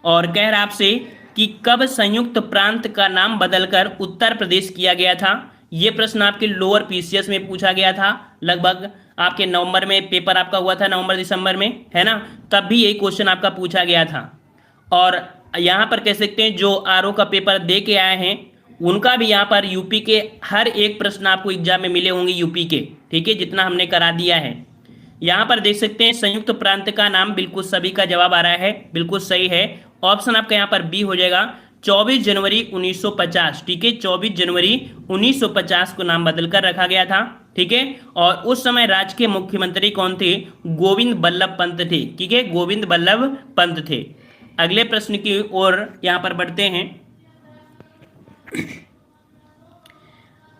और कह रहा आपसे कि कब संयुक्त प्रांत का नाम बदलकर उत्तर प्रदेश किया गया था? ये प्रश्न आपके लोअर पीसीएस में पूछा गया था, लगभग आपके नवंबर में पेपर आपका हुआ था, नवंबर दिसंबर में, है ना, तब भी यही क्वेश्चन आपका पूछा गया था। और यहाँ पर कह सकते हैं जो आरओ का पेपर दे के आए हैं उनका भी यहाँ पर यूपी के हर एक प्रश्न आपको एग्जाम में मिले होंगे यूपी के। ठीक है, जितना हमने करा दिया है। यहाँ पर देख सकते हैं संयुक्त प्रांत का नाम, बिल्कुल सभी का जवाब आ रहा है, बिल्कुल सही है। ऑप्शन आपका यहाँ पर बी हो जाएगा 24 जनवरी 1950। ठीक है, 24 जनवरी 1950 को नाम बदलकर रखा गया था। ठीक है, और उस समय राज्य के मुख्यमंत्री कौन थे? गोविंद बल्लभ पंत थे। ठीक है, गोविंद बल्लभ पंत थे। अगले प्रश्न की ओर यहाँ पर बढ़ते हैं।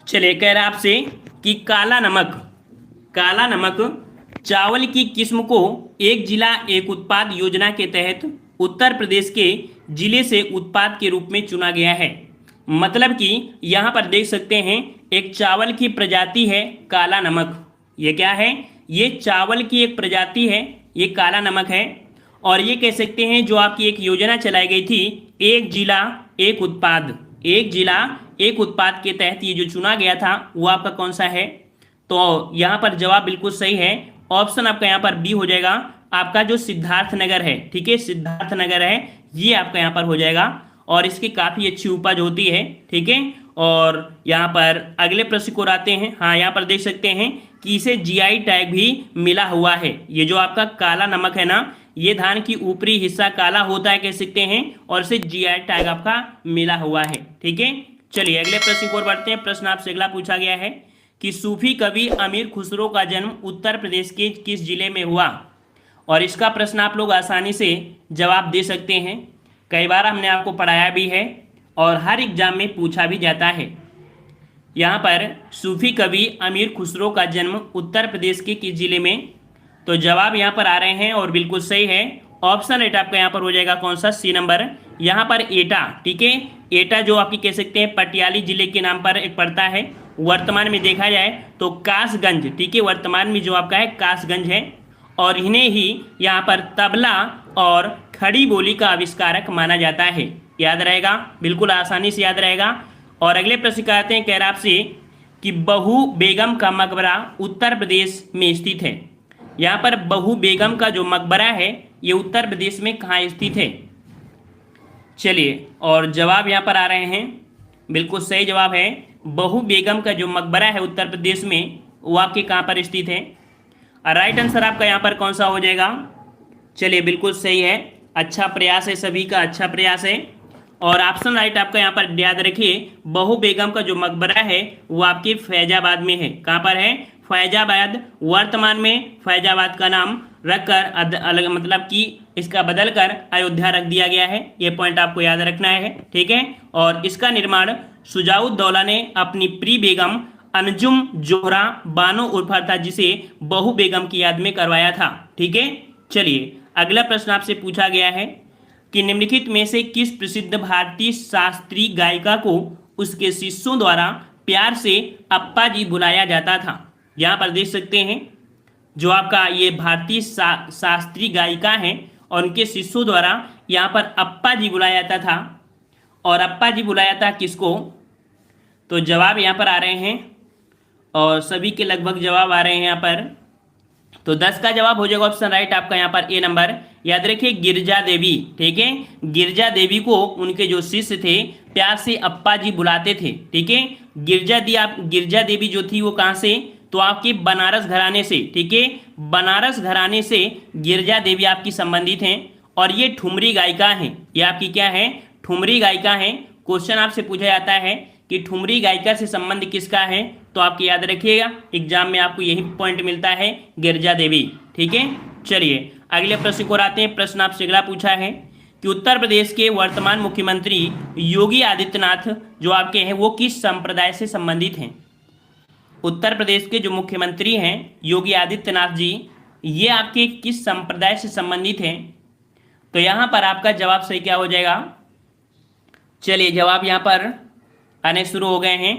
चलिए, कह रहा आपसे कि काला नमक चावल की किस्म को एक जिला एक उत्पाद योजना के तहत उत्तर प्रदेश के जिले से उत्पाद के रूप में चुना गया है। मतलब कि यहाँ पर देख सकते हैं एक चावल की प्रजाति है काला नमक। ये क्या है? ये चावल की एक प्रजाति है, ये काला नमक है। और ये कह सकते हैं जो आपकी एक योजना चलाई गई थी, एक जिला एक उत्पाद, एक जिला एक उत्पाद के तहत ये जो चुना गया था वो आपका कौन सा है? तो यहाँ पर जवाब बिल्कुल सही है, ऑप्शन आपका यहाँ पर बी हो जाएगा, आपका जो सिद्धार्थनगर है। ठीक है, सिद्धार्थनगर है, ये आपका यहाँ पर हो जाएगा। और इसकी काफ़ी अच्छी उपज होती है। ठीक है, और यहाँ पर अगले प्रश्न को आते हैं। हाँ, यहाँ पर देख सकते हैं कि इसे जीआई टैग भी मिला हुआ है। ये जो आपका काला नमक है ना, ये धान की ऊपरी हिस्सा काला होता है कह सकते हैं, और इसे जीआई टैग आपका मिला हुआ है। ठीक है, चलिए अगले प्रश्न को बढ़ते हैं। प्रश्न आपसे अगला पूछा गया है कि सूफी कवि अमीर खुसरो का जन्म उत्तर प्रदेश के किस जिले में हुआ? और इसका प्रश्न आप लोग आसानी से जवाब दे सकते हैं, कई बार हमने आपको पढ़ाया भी है और हर एग्जाम में पूछा भी जाता है। यहाँ पर सूफी कवि अमीर खुसरो का जन्म उत्तर प्रदेश के किस जिले में? तो जवाब यहाँ पर आ रहे हैं और बिल्कुल सही है, ऑप्शन एट आपका यहाँ पर हो जाएगा कौन सा? सी नंबर, यहाँ पर एटा। ठीक है, एटा जो आपकी कह सकते हैं पटियाली जिले के नाम पर एक पड़ता है। वर्तमान में देखा जाए तो कासगंज, ठीक है, वर्तमान में जो आपका है कासगंज है, और इन्हें ही यहाँ पर तबला और खड़ी बोली का आविष्कारक माना जाता है। याद रहेगा, बिल्कुल आसानी से याद रहेगा। और अगले प्रश्न का आते हैं, कह रहा आपसे कि बहू बेगम का मकबरा उत्तर प्रदेश में स्थित है। यहाँ पर बहू बेगम का जो मकबरा है ये उत्तर प्रदेश में कहाँ स्थित है? चलिए, और जवाब यहाँ पर आ रहे हैं, बिल्कुल सही जवाब है, बहू बेगम का जो मकबरा है उत्तर प्रदेश में वो आपके कहाँ पर स्थित है? राइट आंसर आपका यहाँ पर कौन सा हो जाएगा? चलिए, बिल्कुल सही है, अच्छा प्रयास है, सभी का अच्छा प्रयास है। और ऑप्शन राइट आपका यहाँ पर याद रखिए, बहू बेगम का जो मकबरा है वो आपके फैजाबाद में है। कहाँ पर है? फैजाबाद। वर्तमान में फैजाबाद का नाम रखकर अलग मतलब कि इसका बदलकर अयोध्या रख दिया गया है। ये पॉइंट आपको याद रखना है। ठीक है, और इसका निर्माण शुजाउद्दौला ने अपनी प्रिय बेगम अंजुम जोहरा बानो उर्फ था, जिसे बहू बेगम की याद में करवाया था। ठीक है, चलिए अगला प्रश्न आपसे पूछा गया है कि निम्नलिखित में से किस प्रसिद्ध भारतीय शास्त्रीय गायिका को उसके शिष्यों द्वारा प्यार से अप्पा जी बुलाया जाता था? यहाँ पर देख सकते हैं जो आपका ये भारतीय शास्त्रीय गायिका हैं और उनके शिष्यों द्वारा यहाँ पर अप्पा जी बुलाया जाता था। और अप्पा जी बुलाया था किसको? तो जवाब यहाँ पर आ रहे हैं और सभी के लगभग जवाब आ रहे हैं यहाँ पर। तो 10 का जवाब हो जाएगा ऑप्शन राइट आपका यहाँ पर ए नंबर। याद रखिए गिरजा देवी। ठीक है, गिरजा देवी को उनके जो शिष्य थे प्यार से अप्पा जी बुलाते थे। ठीक है, गिरजा देवी जो थी वो कहाँ से? तो आपके बनारस घराने से। ठीक है, बनारस घराने से गिरजा देवी आपकी संबंधित हैं और ये ठुमरी गायिका हैं। ये आपकी क्या है? ठुमरी गायिका हैं। क्वेश्चन आपसे पूछा जाता है कि ठुमरी गायिका से संबंध किसका है, तो आपके याद रखिएगा एग्जाम में आपको यही पॉइंट मिलता है, गिरजा देवी। ठीक है, चलिए अगले प्रश्न को आते हैं। प्रश्न आपसे अगला पूछा है कि उत्तर प्रदेश के वर्तमान मुख्यमंत्री योगी आदित्यनाथ जो आपके हैं वो किस संप्रदाय से संबंधित हैं? उत्तर प्रदेश के जो मुख्यमंत्री हैं योगी आदित्यनाथ जी, ये आपके किस संप्रदाय से संबंधित हैं? तो यहाँ पर आपका जवाब सही क्या हो जाएगा? चलिए जवाब यहाँ पर आने शुरू हो गए हैं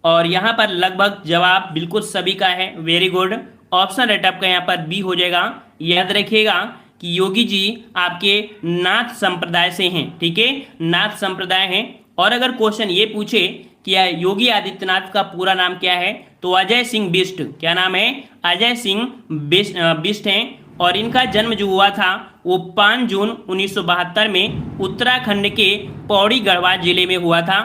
और यहाँ पर लगभग जवाब बिल्कुल सभी का है। वेरी गुड, ऑप्शन राइट आपका यहाँ पर बी हो जाएगा। याद रखिएगा कि योगी जी आपके नाथ संप्रदाय से हैं। ठीक है, नाथ संप्रदाय हैं। और अगर क्वेश्चन ये पूछे कि योगी आदित्यनाथ का पूरा नाम क्या है, तो अजय सिंह बिष्ट। क्या नाम है? अजय सिंह बिष्ट हैं। और इनका जन्म जो हुआ था वो 5 जून 1972 में उत्तराखंड के पौड़ी गढ़वाल जिले में हुआ था।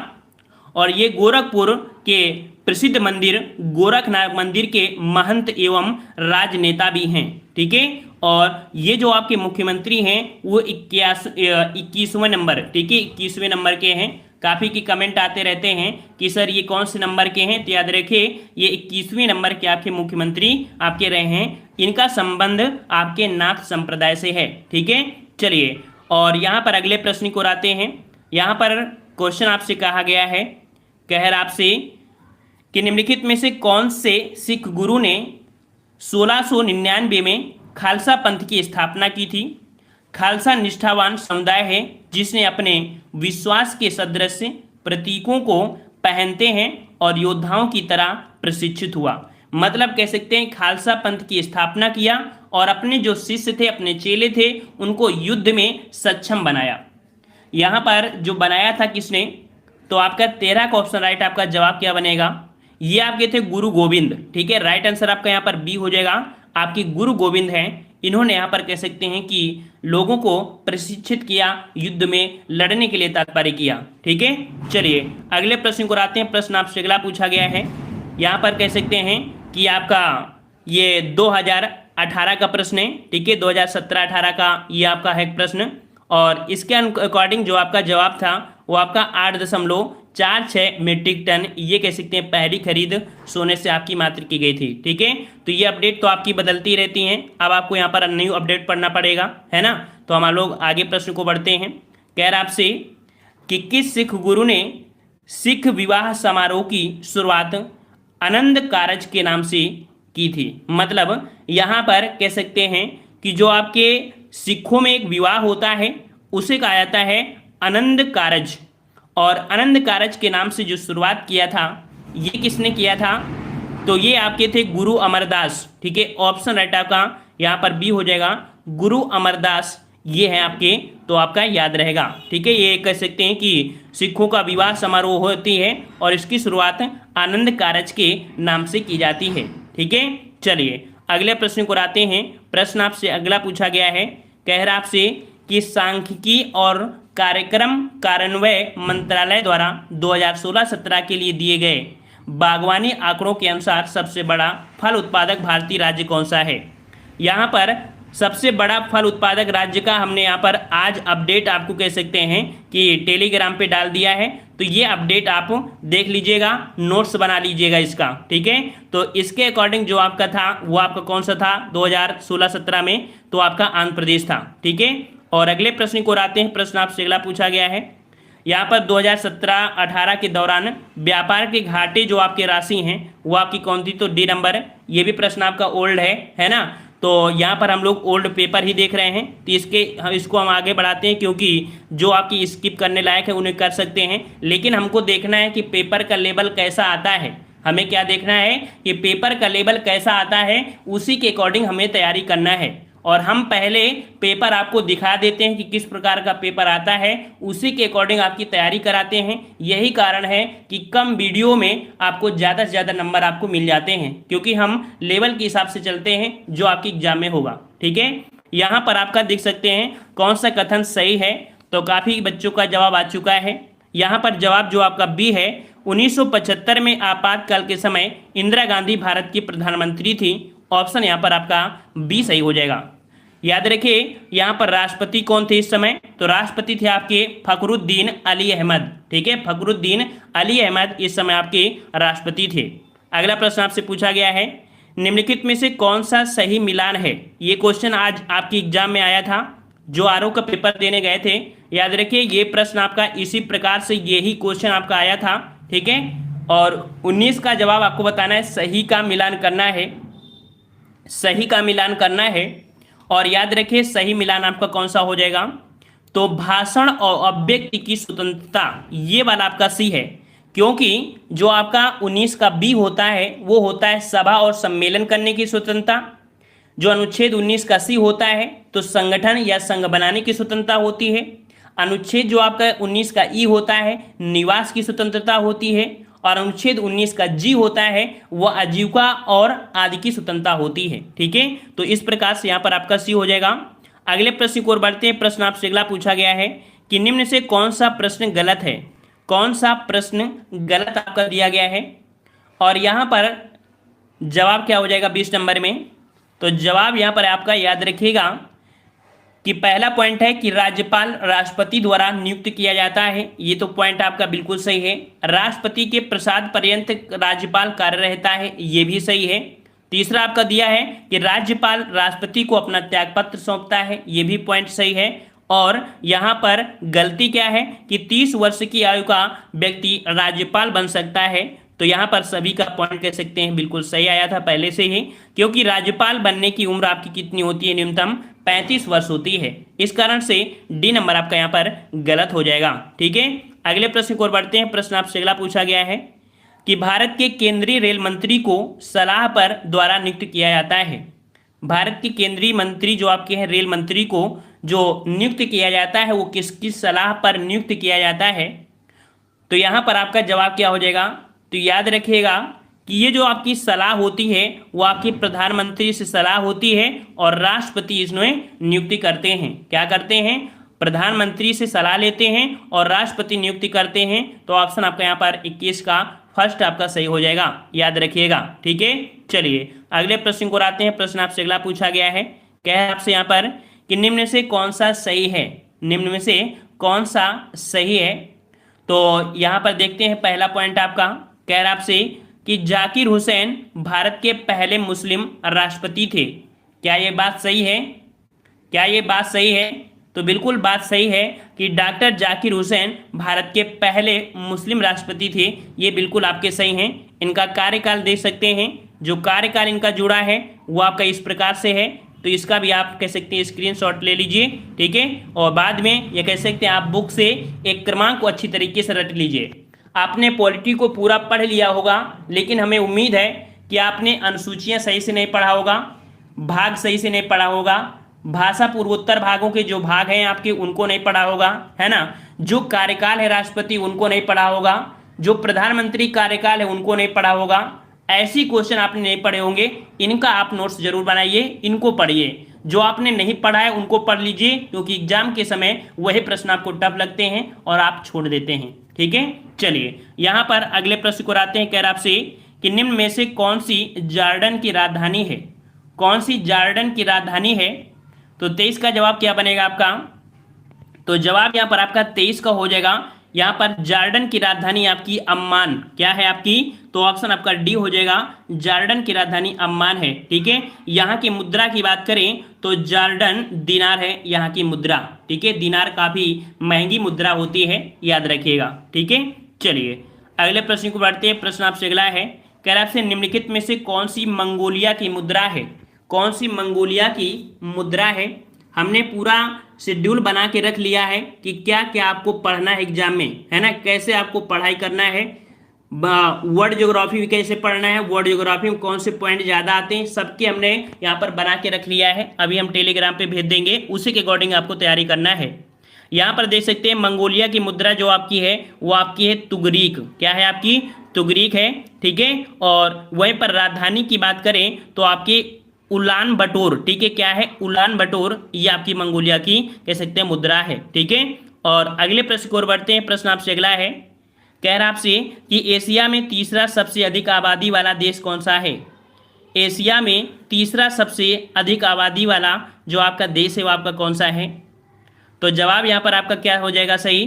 और ये गोरखपुर के प्रसिद्ध मंदिर गोरखनाथ मंदिर के महंत एवं राजनेता भी हैं। ठीक है, और ये जो आपके मुख्यमंत्री हैं वो 21वें नंबर, ठीक है, 21वें नंबर के हैं। काफ़ी की कमेंट आते रहते हैं कि सर ये कौन से नंबर के हैं, तो याद रखिए ये 21वें नंबर के आपके मुख्यमंत्री आपके रहे हैं। इनका संबंध आपके नाथ संप्रदाय से है। ठीक है, चलिए और यहाँ पर अगले प्रश्न को आते हैं। यहाँ पर क्वेश्चन आपसे कहा गया है, कह रहा आपसे कि निम्नलिखित में से कौन से सिख गुरु ने 1699 में खालसा पंथ की स्थापना की थी? खालसा निष्ठावान समुदाय है जिसने अपने विश्वास के सदृश प्रतीकों को पहनते हैं और योद्धाओं की तरह प्रशिक्षित हुआ। मतलब कह सकते हैं खालसा पंथ की स्थापना किया और अपने जो शिष्य थे, अपने चेले थे, उनको युद्ध में सक्षम बनाया। यहां पर जो बनाया था किसने, तो आपका 13 का ऑप्शन राइट, आपका जवाब क्या बनेगा, ये आपके थे गुरु गोविंद। ठीक है, राइट आंसर आपका यहाँ पर बी हो जाएगा, आपके गुरु गोविंद हैं। इन्होंने यहाँ पर कह सकते हैं कि लोगों को प्रशिक्षित किया, युद्ध में लड़ने के लिए तात्पर्य किया। ठीक है, चलिए अगले प्रश्न को आते हैं। प्रश्न आपसे अगला पूछा गया है, यहाँ पर कह सकते हैं कि आपका ये 2018 का प्रश्न है। ठीक है, 2017-18 का ये आपका है प्रश्न, और इसके अकॉर्डिंग जो आपका जवाब था वो आपका 8.46 मीट्रिक टन, ये कह सकते हैं पहली खरीद सोने से आपकी मात्र की गई थी। ठीक है, तो ये अपडेट तो आपकी बदलती रहती हैं, अब आपको यहाँ पर न्यू अपडेट पढ़ना पड़ेगा, है ना। तो हम लोग आगे प्रश्न को बढ़ते हैं। कह रहा आपसे कि किस सिख गुरु ने सिख विवाह समारोह की शुरुआत आनंद कारज के नाम से की थी। मतलब यहाँ पर कह सकते हैं कि जो आपके सिखों में एक विवाह होता है उसे कहा जाता है आनंद कारज, और आनंद कारज के नाम से जो शुरुआत किया था ये किसने किया था, तो ये आपके थे गुरु अमरदास। ठीक है, ऑप्शन राइट आपका यहाँ पर बी हो जाएगा, गुरु अमरदास ये है आपके, तो आपका याद रहेगा। ठीक है, ये कह सकते हैं कि सिखों का विवाह समारोह होती है और इसकी शुरुआत आनंद कारज के नाम से की जाती है। ठीक है, चलिए अगले प्रश्न को आते हैं। प्रश्न आपसे अगला पूछा गया है, कह रहा आपसे कि सांख्यिकी और कार्यक्रम कार्यान्वयन मंत्रालय द्वारा 2016-17 के लिए दिए गए बागवानी आंकड़ों के अनुसार सबसे बड़ा फल उत्पादक भारतीय राज्य कौन सा है। यहाँ पर सबसे बड़ा फल उत्पादक राज्य का हमने यहाँ पर आज अपडेट आपको कह सकते हैं कि टेलीग्राम पे डाल दिया है, तो ये अपडेट आप देख लीजिएगा, नोट्स बना लीजिएगा इसका। ठीक है, तो इसके अकॉर्डिंग जो आपका था वो आपका कौन सा था 2016-17 में, तो आपका आंध्र प्रदेश था। ठीक है, और अगले प्रश्न को आते हैं। प्रश्न आपसे अगला पूछा गया है, यहाँ पर 2017-18 के दौरान व्यापार के घाटे जो आपके राशि हैं वो आपकी कौन थी, तो डी नंबर। ये भी प्रश्न आपका ओल्ड है ना, तो यहाँ पर हम लोग ओल्ड पेपर ही देख रहे हैं, तो इसको हम आगे बढ़ाते हैं, क्योंकि जो आपकी स्किप करने लायक है उन्हें कर सकते हैं, लेकिन हमको देखना है कि पेपर का लेवल कैसा आता है। हमें क्या देखना है कि पेपर का लेवल कैसा आता है, उसी के अकॉर्डिंग हमें तैयारी करना है। और हम पहले पेपर आपको दिखा देते हैं कि किस प्रकार का पेपर आता है, उसी के अकॉर्डिंग आपकी तैयारी कराते हैं। यही कारण है कि कम वीडियो में आपको ज़्यादा से ज़्यादा नंबर आपको मिल जाते हैं, क्योंकि हम लेवल के हिसाब से चलते हैं जो आपकी एग्जाम में होगा। ठीक है, यहाँ पर आपका देख सकते हैं कौन सा कथन सही है, तो काफ़ी बच्चों का जवाब आ चुका है। यहाँ पर जवाब जो आपका बी है, 1975 में आपातकाल के समय इंदिरा गांधी भारत की प्रधानमंत्री थी। ऑप्शन यहाँ पर आपका बी सही हो जाएगा। याद रखिए यहाँ पर राष्ट्रपति कौन थे इस समय, तो राष्ट्रपति थे आपके फखरुद्दीन अली अहमद। ठीक है, फखरुद्दीन अली अहमद इस समय आपके राष्ट्रपति थे। अगला प्रश्न आपसे पूछा गया है, निम्नलिखित में से कौन सा सही मिलान है। ये क्वेश्चन आज आपकी एग्जाम में आया था, जो आरओ का पेपर देने गए थे। याद रखिए ये प्रश्न आपका इसी प्रकार से यही क्वेश्चन आपका आया था। ठीक है, और 19 का जवाब आपको बताना है, सही का मिलान करना है, सही का मिलान करना है। और याद रखिए सही मिलान आपका कौन सा हो जाएगा, तो भाषण और अभिव्यक्ति की स्वतंत्रता, ये वाला आपका सी है, क्योंकि जो आपका 19 का बी होता है वो होता है सभा और सम्मेलन करने की स्वतंत्रता। जो अनुच्छेद 19 का सी होता है तो संगठन या संघ बनाने की स्वतंत्रता होती है। अनुच्छेद जो आपका 19 का ई होता है निवास की स्वतंत्रता होती है, और अनुच्छेद 19 का जी होता है वह आजीविका और आदि की स्वतंत्रता होती है। ठीक है, तो इस प्रकार से यहाँ पर आपका सी हो जाएगा। अगले प्रश्न को और बढ़ते हैं। प्रश्न आपसे अगला पूछा गया है कि निम्न से कौन सा प्रश्न गलत है, कौन सा प्रश्न गलत आपका दिया गया है, और यहाँ पर जवाब क्या हो जाएगा 20 नंबर में। तो जवाब यहाँ पर आपका याद रखिएगा कि पहला पॉइंट है कि राज्यपाल राष्ट्रपति द्वारा नियुक्त किया जाता है, ये तो पॉइंट आपका बिल्कुल सही है। राष्ट्रपति के प्रसाद पर्यंत राज्यपाल कार्य रहता है, ये भी सही है। तीसरा आपका दिया है कि राज्यपाल राष्ट्रपति को अपना त्यागपत्र सौंपता है, ये भी पॉइंट सही है। और यहाँ पर गलती क्या है कि 30 वर्ष की आयु का व्यक्ति राज्यपाल बन सकता है, तो यहाँ पर सभी का पॉइंट कह सकते हैं बिल्कुल सही आया था पहले से ही, क्योंकि राज्यपाल बनने की उम्र आपकी कितनी होती है, न्यूनतम 35 वर्ष होती है। इस कारण से डी नंबर आपका यहाँ पर गलत हो जाएगा। ठीक है, अगले प्रश्न की ओर बढ़ते हैं। प्रश्न आपसे अगला पूछा गया है कि भारत के केंद्रीय रेल मंत्री को सलाह पर द्वारा नियुक्त किया जाता है। भारत के केंद्रीय मंत्री जो आपके हैं रेल मंत्री को जो नियुक्त किया जाता है वो किसकी सलाह पर नियुक्त किया जाता है? तो यहाँ पर आपका जवाब क्या हो जाएगा? तो याद रखिएगा कि ये जो आपकी सलाह होती है वो आपकी प्रधानमंत्री से सलाह होती है और राष्ट्रपति इसमें नियुक्ति करते हैं। क्या करते हैं? प्रधानमंत्री से सलाह लेते हैं और राष्ट्रपति नियुक्ति करते हैं। तो ऑप्शन आपका यहाँ पर 21 का फर्स्ट आपका सही हो जाएगा, याद रखिएगा। ठीक है, चलिए अगले प्रश्न को आते हैं। प्रश्न आपसे अगला पूछा गया है, क्या है आपसे यहाँ पर कि निम्न में से कौन सा सही है? निम्न में से कौन सा सही है? तो यहाँ पर देखते हैं पहला पॉइंट आपका कह रहा आपसे कि जाकिर हुसैन भारत के पहले मुस्लिम राष्ट्रपति थे। क्या ये बात सही है? क्या ये बात सही है? तो बिल्कुल बात सही है कि डॉक्टर जाकिर हुसैन भारत के पहले मुस्लिम राष्ट्रपति थे। ये बिल्कुल आपके सही हैं। इनका कार्यकाल देख सकते हैं, जो कार्यकाल इनका जुड़ा है वो आपका इस प्रकार से है। तो इसका भी आप कह सकते हैं स्क्रीनशॉट ले लीजिए, ठीक है। और बाद में ये कह सकते हैं आप बुक से एक क्रमांक को अच्छी तरीके से रट लीजिए। आपने पॉलिटी को पूरा पढ़ लिया होगा, लेकिन हमें उम्मीद है कि आपने अनुसूचियाँ सही से नहीं पढ़ा होगा, भाग सही से नहीं पढ़ा होगा, भाषा पूर्वोत्तर भागों के जो भाग हैं आपके उनको नहीं पढ़ा होगा, है ना। जो कार्यकाल है राष्ट्रपति उनको नहीं पढ़ा होगा, जो प्रधानमंत्री कार्यकाल है उनको नहीं पढ़ा होगा। ऐसी क्वेश्चन आपने नहीं पढ़े होंगे, इनका आप नोट्स जरूर बनाइए, इनको पढ़िए। जो आपने नहीं पढ़ा है उनको पढ़ लीजिए, क्योंकि एग्जाम के समय वही प्रश्न आपको टफ लगते हैं और आप छोड़ देते हैं, ठीक है। चलिए यहाँ पर अगले प्रश्न को आते हैं। कह रहा आपसे कि निम्न में से कौन सी जॉर्डन की राजधानी है? कौन सी जॉर्डन की राजधानी है? तो 23 का जवाब क्या बनेगा आपका? तो जवाब यहाँ पर आपका 23 का हो जाएगा। यहाँ पर जॉर्डन की राजधानी आपकी अम्मान क्या है आपकी? तो ऑप्शन आपका डी हो जाएगा। जॉर्डन की राजधानी अम्मान है, ठीक है। यहाँ की मुद्रा की बात करें तो जॉर्डन दिनार है यहाँ की मुद्रा, ठीक है। दिनार काफी महंगी मुद्रा होती है, याद रखिएगा, ठीक है। चलिए अगले प्रश्न को बढ़ते हैं। प्रश्न आपसे अगला है, कह रहा आपसे निम्नलिखित में से कौन सी मंगोलिया की मुद्रा है? कौन सी मंगोलिया की मुद्रा है? हमने पूरा शेड्यूल बना के रख लिया है कि क्या क्या आपको पढ़ना है एग्जाम में, है ना, कैसे आपको पढ़ाई करना है, वर्ल्ड ज्योग्राफी में कैसे पढ़ना है, वर्ल्ड ज्योग्राफी में कौन से पॉइंट ज़्यादा आते हैं, सबके हमने यहाँ पर बना के रख लिया है। अभी हम टेलीग्राम पे भेज देंगे, उसी के अकॉर्डिंग आपको तैयारी करना है। यहाँ पर देख सकते हैं मंगोलिया की मुद्रा जो आपकी है वो आपकी है तुगरीक। क्या है आपकी? तुगरीक है, ठीक है। और वहीं पर राजधानी की बात करें तो आपकी उलान बटोर, ठीक है। क्या है? उलान बटोर, ये आपकी मंगोलिया की कह सकते हैं मुद्रा है, ठीक है। और अगले प्रश्न की ओर बढ़ते हैं। प्रश्न आपसे अगला है, कह रहा आपसे कि एशिया में तीसरा सबसे अधिक आबादी वाला देश कौन सा है? एशिया में तीसरा सबसे अधिक आबादी वाला जो आपका देश है वो आपका कौन सा है? तो जवाब यहाँ पर आपका क्या हो जाएगा सही?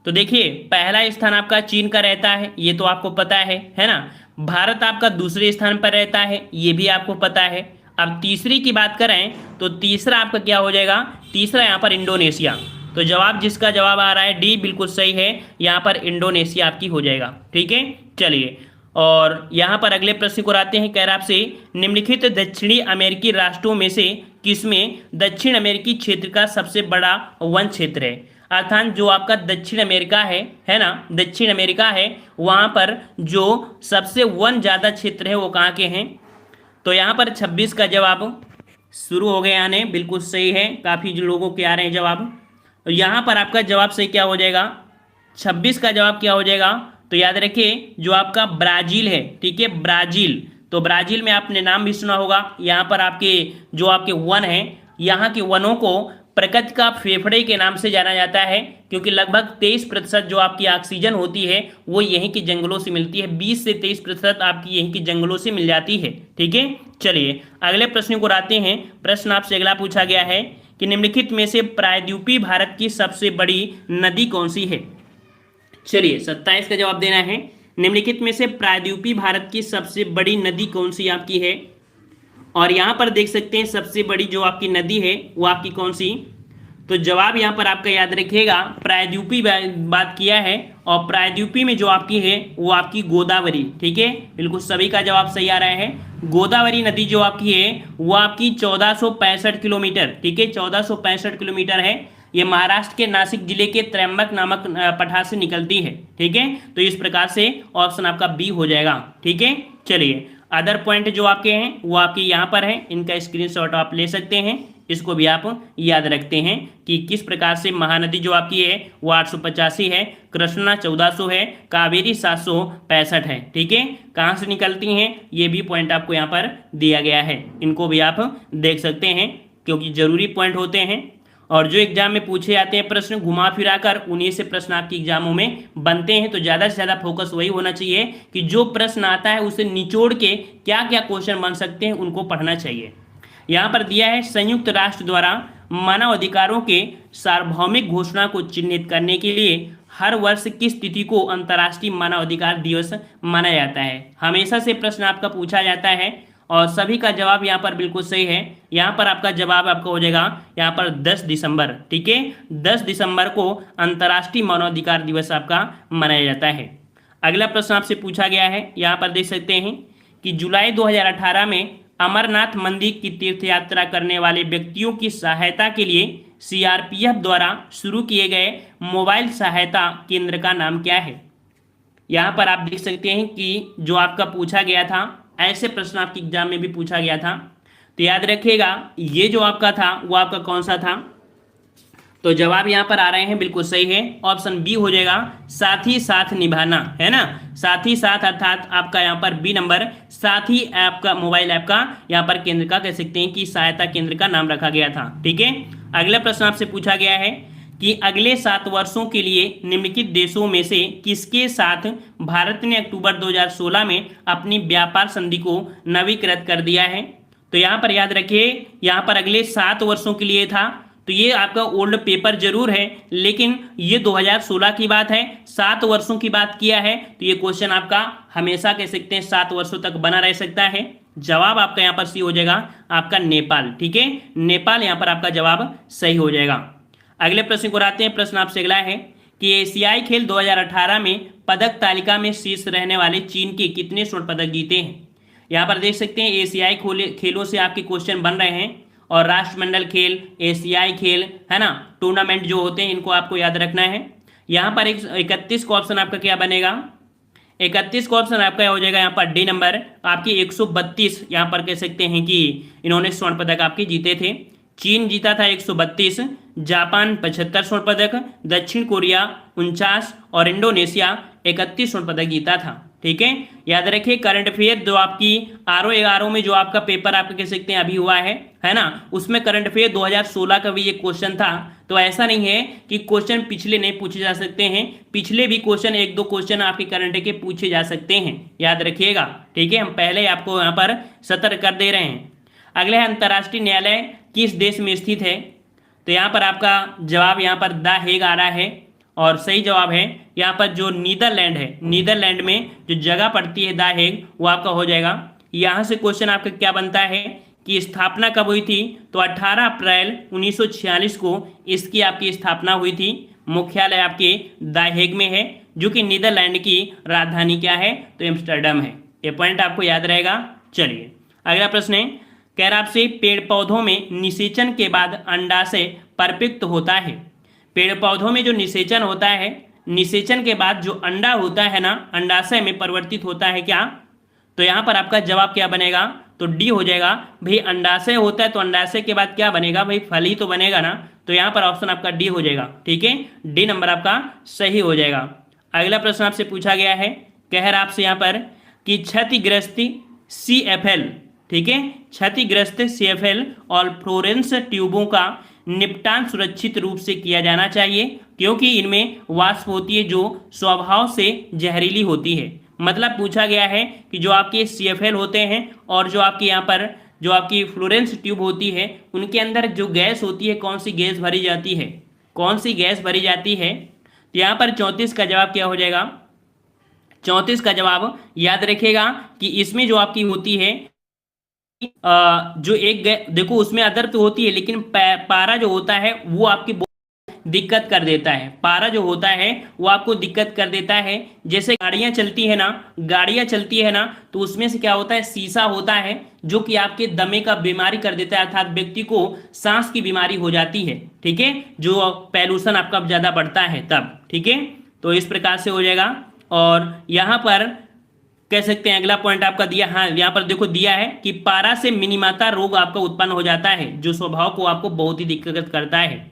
तो देखिए पहला स्थान आपका चीन का रहता है, ये तो आपको पता है ना। भारत आपका दूसरे स्थान पर रहता है, ये भी आपको पता है। अब तीसरी की बात करें तो तीसरा आपका क्या हो जाएगा? तीसरा यहाँ पर इंडोनेशिया। तो जवाब जिसका जवाब आ रहा है डी बिल्कुल सही है, यहाँ पर इंडोनेशिया आपकी हो जाएगा, ठीक है। चलिए और यहाँ पर अगले प्रश्न को आते हैं। कह रहा आपसे निम्नलिखित दक्षिणी अमेरिकी राष्ट्रों में से किसमें दक्षिण अमेरिकी क्षेत्र का सबसे बड़ा वन क्षेत्र है? अर्थात जो आपका दक्षिण अमेरिका है ना, दक्षिण अमेरिका है, वहाँ पर जो सबसे वन ज़्यादा क्षेत्र है वो कहाँ के हैं? तो यहाँ पर 26 का जवाब शुरू हो गए आने, बिल्कुल सही है। काफ़ी लोगों के आ रहे हैं जवाब। तो यहाँ पर आपका जवाब सही क्या हो जाएगा? 26 का जवाब क्या हो जाएगा? तो याद रखिए जो आपका ब्राज़ील है, ठीक है, ब्राज़ील। तो ब्राज़ील में आपने नाम भी सुना होगा। यहाँ पर आपके जो आपके वन हैं, यहाँ के वनों को प्रकृति का फेफड़े के नाम से जाना जाता है, क्योंकि लगभग 23% जो आपकी ऑक्सीजन होती है वो यहीं के जंगलों से मिलती है। 20 से 23% आपकी यहीं के जंगलों से मिल जाती है, ठीक है। चलिए अगले प्रश्न को आते हैं। प्रश्न आपसे अगला पूछा गया है कि निम्नलिखित में से प्रायद्वीपीय भारत की सबसे बड़ी नदी कौन सी है? चलिए 27 का जवाब देना है। निम्नलिखित में से प्रायद्वीपीय भारत की सबसे बड़ी नदी कौन सी आपकी है? और यहाँ पर देख सकते हैं सबसे बड़ी जो आपकी नदी है वो आपकी कौन सी? तो जवाब यहाँ पर आपका याद रखिएगा, प्रायद्वीपी बात किया है और प्रायद्वीपी में जो आपकी है वो आपकी गोदावरी, ठीक है। बिल्कुल सभी का जवाब सही आ रहा है। गोदावरी नदी जो आपकी है वो आपकी 1465 किलोमीटर, ठीक है, 1465 किलोमीटर है। ये महाराष्ट्र के नासिक जिले के त्रयंबक नामक पठार से निकलती है। ठीक है, तो इस प्रकार से ऑप्शन आपका बी हो जाएगा। ठीक है, चलिए अदर पॉइंट जो आपके हैं वो आपके यहाँ पर है, इनका स्क्रीनशॉट आप ले सकते हैं। इसको भी आप याद रखते हैं कि किस प्रकार से महानदी जो आपकी है वो 885 है, कृष्णा 1400 है, कावेरी 765 है। ठीक है, कहाँ से निकलती हैं ये भी पॉइंट आपको यहाँ पर दिया गया है, इनको भी आप देख सकते हैं क्योंकि जरूरी पॉइंट होते हैं और जो एग्जाम में पूछे जाते हैं प्रश्न घुमा फिरा कर उन्हीं से प्रश्न आपके एग्जामों में बनते हैं। तो ज़्यादा से ज़्यादा फोकस वही होना चाहिए कि जो प्रश्न आता है उसे निचोड़ के क्या क्या क्वेश्चन बन सकते हैं उनको पढ़ना चाहिए। यहाँ पर दिया है संयुक्त राष्ट्र द्वारा मानव अधिकारों के सार्वभौमिक घोषणा को चिन्हित करने के लिए हर वर्ष किस तिथि को अंतर्राष्ट्रीय मानव अधिकार दिवस माना जाता है। हमेशा से प्रश्न आपका पूछा जाता है और सभी का जवाब यहाँ पर बिल्कुल सही है। यहाँ पर आपका जवाब आपका हो जाएगा यहाँ पर 10 दिसंबर। ठीक है, 10 दिसंबर को अंतर्राष्ट्रीय मानवाधिकार दिवस आपका मनाया जाता है। अगला प्रश्न आपसे पूछा गया है, यहाँ पर देख सकते हैं कि जुलाई 2018 में अमरनाथ मंदिर की तीर्थ यात्रा करने वाले व्यक्तियों की सहायता के लिए सीआरपीएफ द्वारा शुरू किए गए मोबाइल सहायता केंद्र का नाम क्या है। यहाँ पर आप देख सकते हैं कि जो आपका पूछा गया था, ऐसे प्रश्न आपके एग्जाम में भी पूछा गया था, तो याद रखिएगा ये जो आपका था वो आपका कौन सा था। तो जवाब यहाँ पर आ रहे हैं बिल्कुल सही है, ऑप्शन बी हो जाएगा, साथ ही साथ निभाना, है ना। साथ ही साथ अर्थात आपका यहाँ पर बी नंबर साथ ही ऐप का मोबाइल ऐप का यहाँ पर केंद्र का कह सकते हैं कि सहायता केंद्र का नाम रखा गया था। ठीक है, अगला प्रश्न आपसे पूछा गया है कि अगले 7 वर्षों के लिए निम्नलिखित देशों में से किसके साथ भारत ने अक्टूबर 2016 में अपनी व्यापार संधि को नवीकृत कर दिया है। तो यहाँ पर याद रखिए, यहाँ पर अगले 7 वर्षों के लिए था, तो ये आपका ओल्ड पेपर जरूर है लेकिन ये 2016 की बात है, 7 वर्षों की बात किया है, तो ये क्वेश्चन आपका हमेशा कह सकते हैं 7 वर्षों तक बना रह सकता है। जवाब आपका यहाँ पर सी हो जाएगा आपका नेपाल। ठीक है, नेपाल यहाँ पर आपका जवाब सही हो जाएगा। अगले प्रश्न को आते हैं। प्रश्न आपसे अगला है कि एशियाई खेल 2018 में पदक तालिका में शीर्ष रहने वाले चीन के कितने स्वर्ण पदक जीते हैं। यहाँ पर देख सकते हैं एशियाई खेलों से आपके क्वेश्चन बन रहे हैं और राष्ट्रमंडल खेल, एशियाई खेल, है ना, टूर्नामेंट जो होते हैं इनको आपको याद रखना है। यहाँ पर 31 का ऑप्शन आपका क्या बनेगा, 31 का ऑप्शन आपका हो जाएगा यहाँ पर डी नंबर, आपकी 132 यहाँ पर कह सकते हैं कि इन्होंने स्वर्ण पदक आपके जीते थे। चीन जीता था 132, जापान 75 स्वर्ण पदक, दक्षिण कोरिया 49 और इंडोनेशिया 31 स्वर्ण पदक जीता था। ठीक है, याद रखिए करंट अफेयर जो आपकी RO में जो आपका पेपर आपका कह सकते हैं अभी हुआ है ना, उसमें करंट अफेयर 2016 का भी ये क्वेश्चन था। तो ऐसा नहीं है कि क्वेश्चन पिछले नहीं पूछे जा सकते हैं, पिछले भी क्वेश्चन 1-2 क्वेश्चन आपके करंट के पूछे जा सकते हैं, याद रखिएगा। ठीक है, हम पहले आपको यहाँ पर सतर्क कर दे रहे हैं। अगले है अंतर्राष्ट्रीय न्यायालय किस देश में स्थित है। तो यहाँ पर आपका जवाब यहाँ पर द हेग आ रहा है और सही जवाब है यहाँ पर जो नीदरलैंड है, नीदरलैंड में जो जगह पड़ती है द हेग, वो आपका हो जाएगा। यहाँ से क्वेश्चन आपका क्या बनता है कि स्थापना कब हुई थी। तो 18 अप्रैल 1946 को इसकी आपकी स्थापना हुई थी। मुख्यालय आपके द हेग में है जो कि नीदरलैंड की राजधानी क्या है, तो एम्स्टर्डम है। ये पॉइंट आपको याद रहेगा। चलिए अगला प्रश्न है, कह रहा आपसे पेड़ पौधों में निषेचन के बाद अंडाशय परिपक्व होता है। पेड़ पौधों में जो निषेचन होता है, निषेचन के बाद जो अंडा होता है ना, अंडाशय में परिवर्तित होता है क्या। तो यहाँ पर आपका जवाब क्या बनेगा, तो डी हो जाएगा। भाई अंडाशय होता है तो अंडाशय के बाद क्या बनेगा, भाई फल ही तो बनेगा ना, तो यहाँ पर ऑप्शन आपका डी हो जाएगा। ठीक है, डी नंबर आपका सही हो जाएगा। अगला प्रश्न आपसे पूछा गया है, कह रहा आपसे यहाँ पर कि क्षतिग्रस्त CFL, ठीक है, क्षतिग्रस्त CFL और फ्लोरेंस ट्यूबों का निपटान सुरक्षित रूप से किया जाना चाहिए क्योंकि इनमें वाष्प होती है जो स्वभाव से जहरीली होती है। मतलब पूछा गया है कि जो आपके CFL होते हैं और जो आपके यहाँ पर जो आपकी फ्लोरेंस ट्यूब होती है उनके अंदर जो गैस होती है, कौन सी गैस भरी जाती है, कौन सी गैस भरी जाती है। तो यहाँ पर 34 का जवाब क्या हो जाएगा, 34 का जवाब याद रखिएगा कि इसमें जो आपकी होती है जो एक देखो उसमें अदर तो होती है लेकिन पारा जो होता है वो आपकी दिक्कत कर देता है, पारा जो होता है वो आपको दिक्कत कर देता है। जैसे गाड़ियां चलती है ना, तो उसमें से क्या होता है, शीशा होता है जो कि आपके दमे का बीमारी कर देता है, अर्थात व्यक्ति को सांस की बीमारी हो जाती है। ठीक है, जो पॉल्यूशन आपका ज्यादा बढ़ता है तब। ठीक है, तो इस प्रकार से हो जाएगा। और यहाँ पर कह सकते हैं अगला पॉइंट आपका दिया, हाँ यहाँ पर देखो दिया है कि पारा से मिनीमाता रोग आपका उत्पन्न हो जाता है, जो स्वभाव को आपको बहुत ही दिक्कत करता है।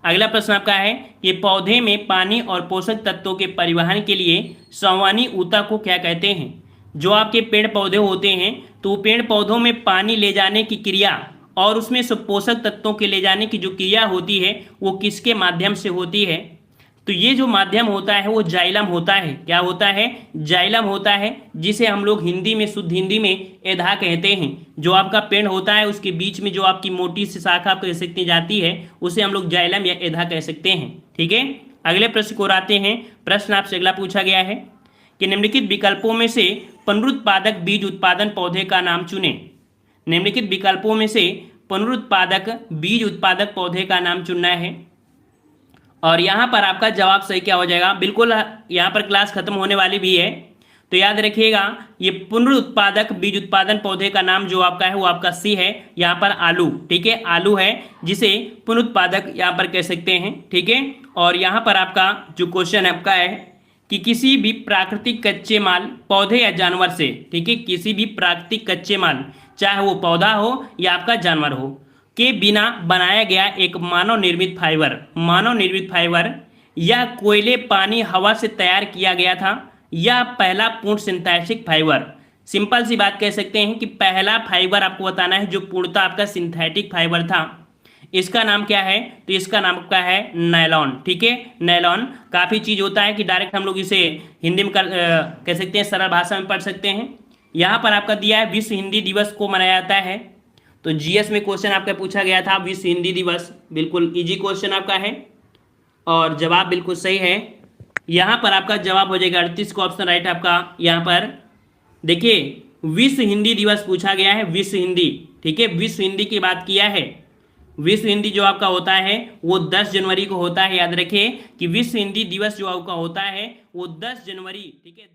अगला प्रश्न आपका है कि पौधे में पानी और पोषक तत्वों के परिवहन के लिए संवहनी ऊतक को क्या कहते हैं। जो आपके पेड़ पौधे होते हैं, तो पेड़ पौधों में पानी ले जाने की क्रिया और उसमें से पोषक तत्वों के ले जाने की जो क्रिया होती है वो किसके माध्यम से होती है। तो ये जो माध्यम होता है वो जाइलम होता है। क्या होता है, जाइलम होता है, जिसे हम लोग हिंदी में, शुद्ध हिंदी में एधा कहते हैं। जो आपका पेड़ होता है उसके बीच में जो आपकी मोटी सी शाखा कह सकते जाती है, उसे हम लोग जाइलम या एधा कह सकते हैं। ठीक है, अगले प्रश्न को आते हैं। प्रश्न आपसे अगला पूछा गया है कि निम्नलिखित विकल्पों में से पुनरुत्पादक बीज उत्पादन पौधे का नाम चुने। निम्नलिखित विकल्पों में से पुनरुत्पादक बीज उत्पादक पौधे का नाम चुनना है। और यहाँ पर आपका जवाब सही क्या हो जाएगा, बिल्कुल यहाँ पर क्लास खत्म होने वाली भी है, तो याद रखिएगा ये पुनरुत्पादक बीज उत्पादन पौधे का नाम जो आपका है वो आपका सी है। यहाँ पर आलू, ठीक है, आलू है जिसे पुनरुत्पादक यहाँ पर कह सकते हैं। ठीक है, और यहाँ पर आपका जो क्वेश्चन आपका है कि किसी भी प्राकृतिक कच्चे माल पौधे या जानवर से, ठीक है, किसी भी प्राकृतिक कच्चे माल चाहे वो पौधा हो या आपका जानवर हो के बिना बनाया गया एक मानव निर्मित फाइबर या कोयले पानी हवा से तैयार किया गया था, यह पहला पूर्ण सिंथेटिक फाइबर। सिंपल सी बात कह सकते हैं कि पहला फाइबर आपको बताना है जो पूर्णतः आपका सिंथेटिक फाइबर था। इसका नाम क्या है, तो इसका नाम आपका है नायलॉन। ठीक है, नायलॉन। काफ़ी चीज़ होता है कि डायरेक्ट हम लोग इसे हिंदी में कह सकते हैं, सरल भाषा में पढ़ सकते हैं। यहाँ पर आपका दिया है विश्व हिंदी दिवस को मनाया जाता है। तो जीएस में क्वेश्चन आपका पूछा गया था विश्व हिंदी दिवस, बिल्कुल इजी क्वेश्चन आपका है और जवाब बिल्कुल सही है। यहाँ पर आपका जवाब हो जाएगा 38 का ऑप्शन राइट आपका। यहाँ पर देखिए विश्व हिंदी दिवस पूछा गया है, विश्व हिंदी। ठीक है, विश्व हिंदी की बात किया है। विश्व हिंदी जो आपका होता है वो 10 जनवरी को होता है। याद रखिए कि विश्व हिंदी दिवस जो आपका होता है वो 10 जनवरी, ठीक है।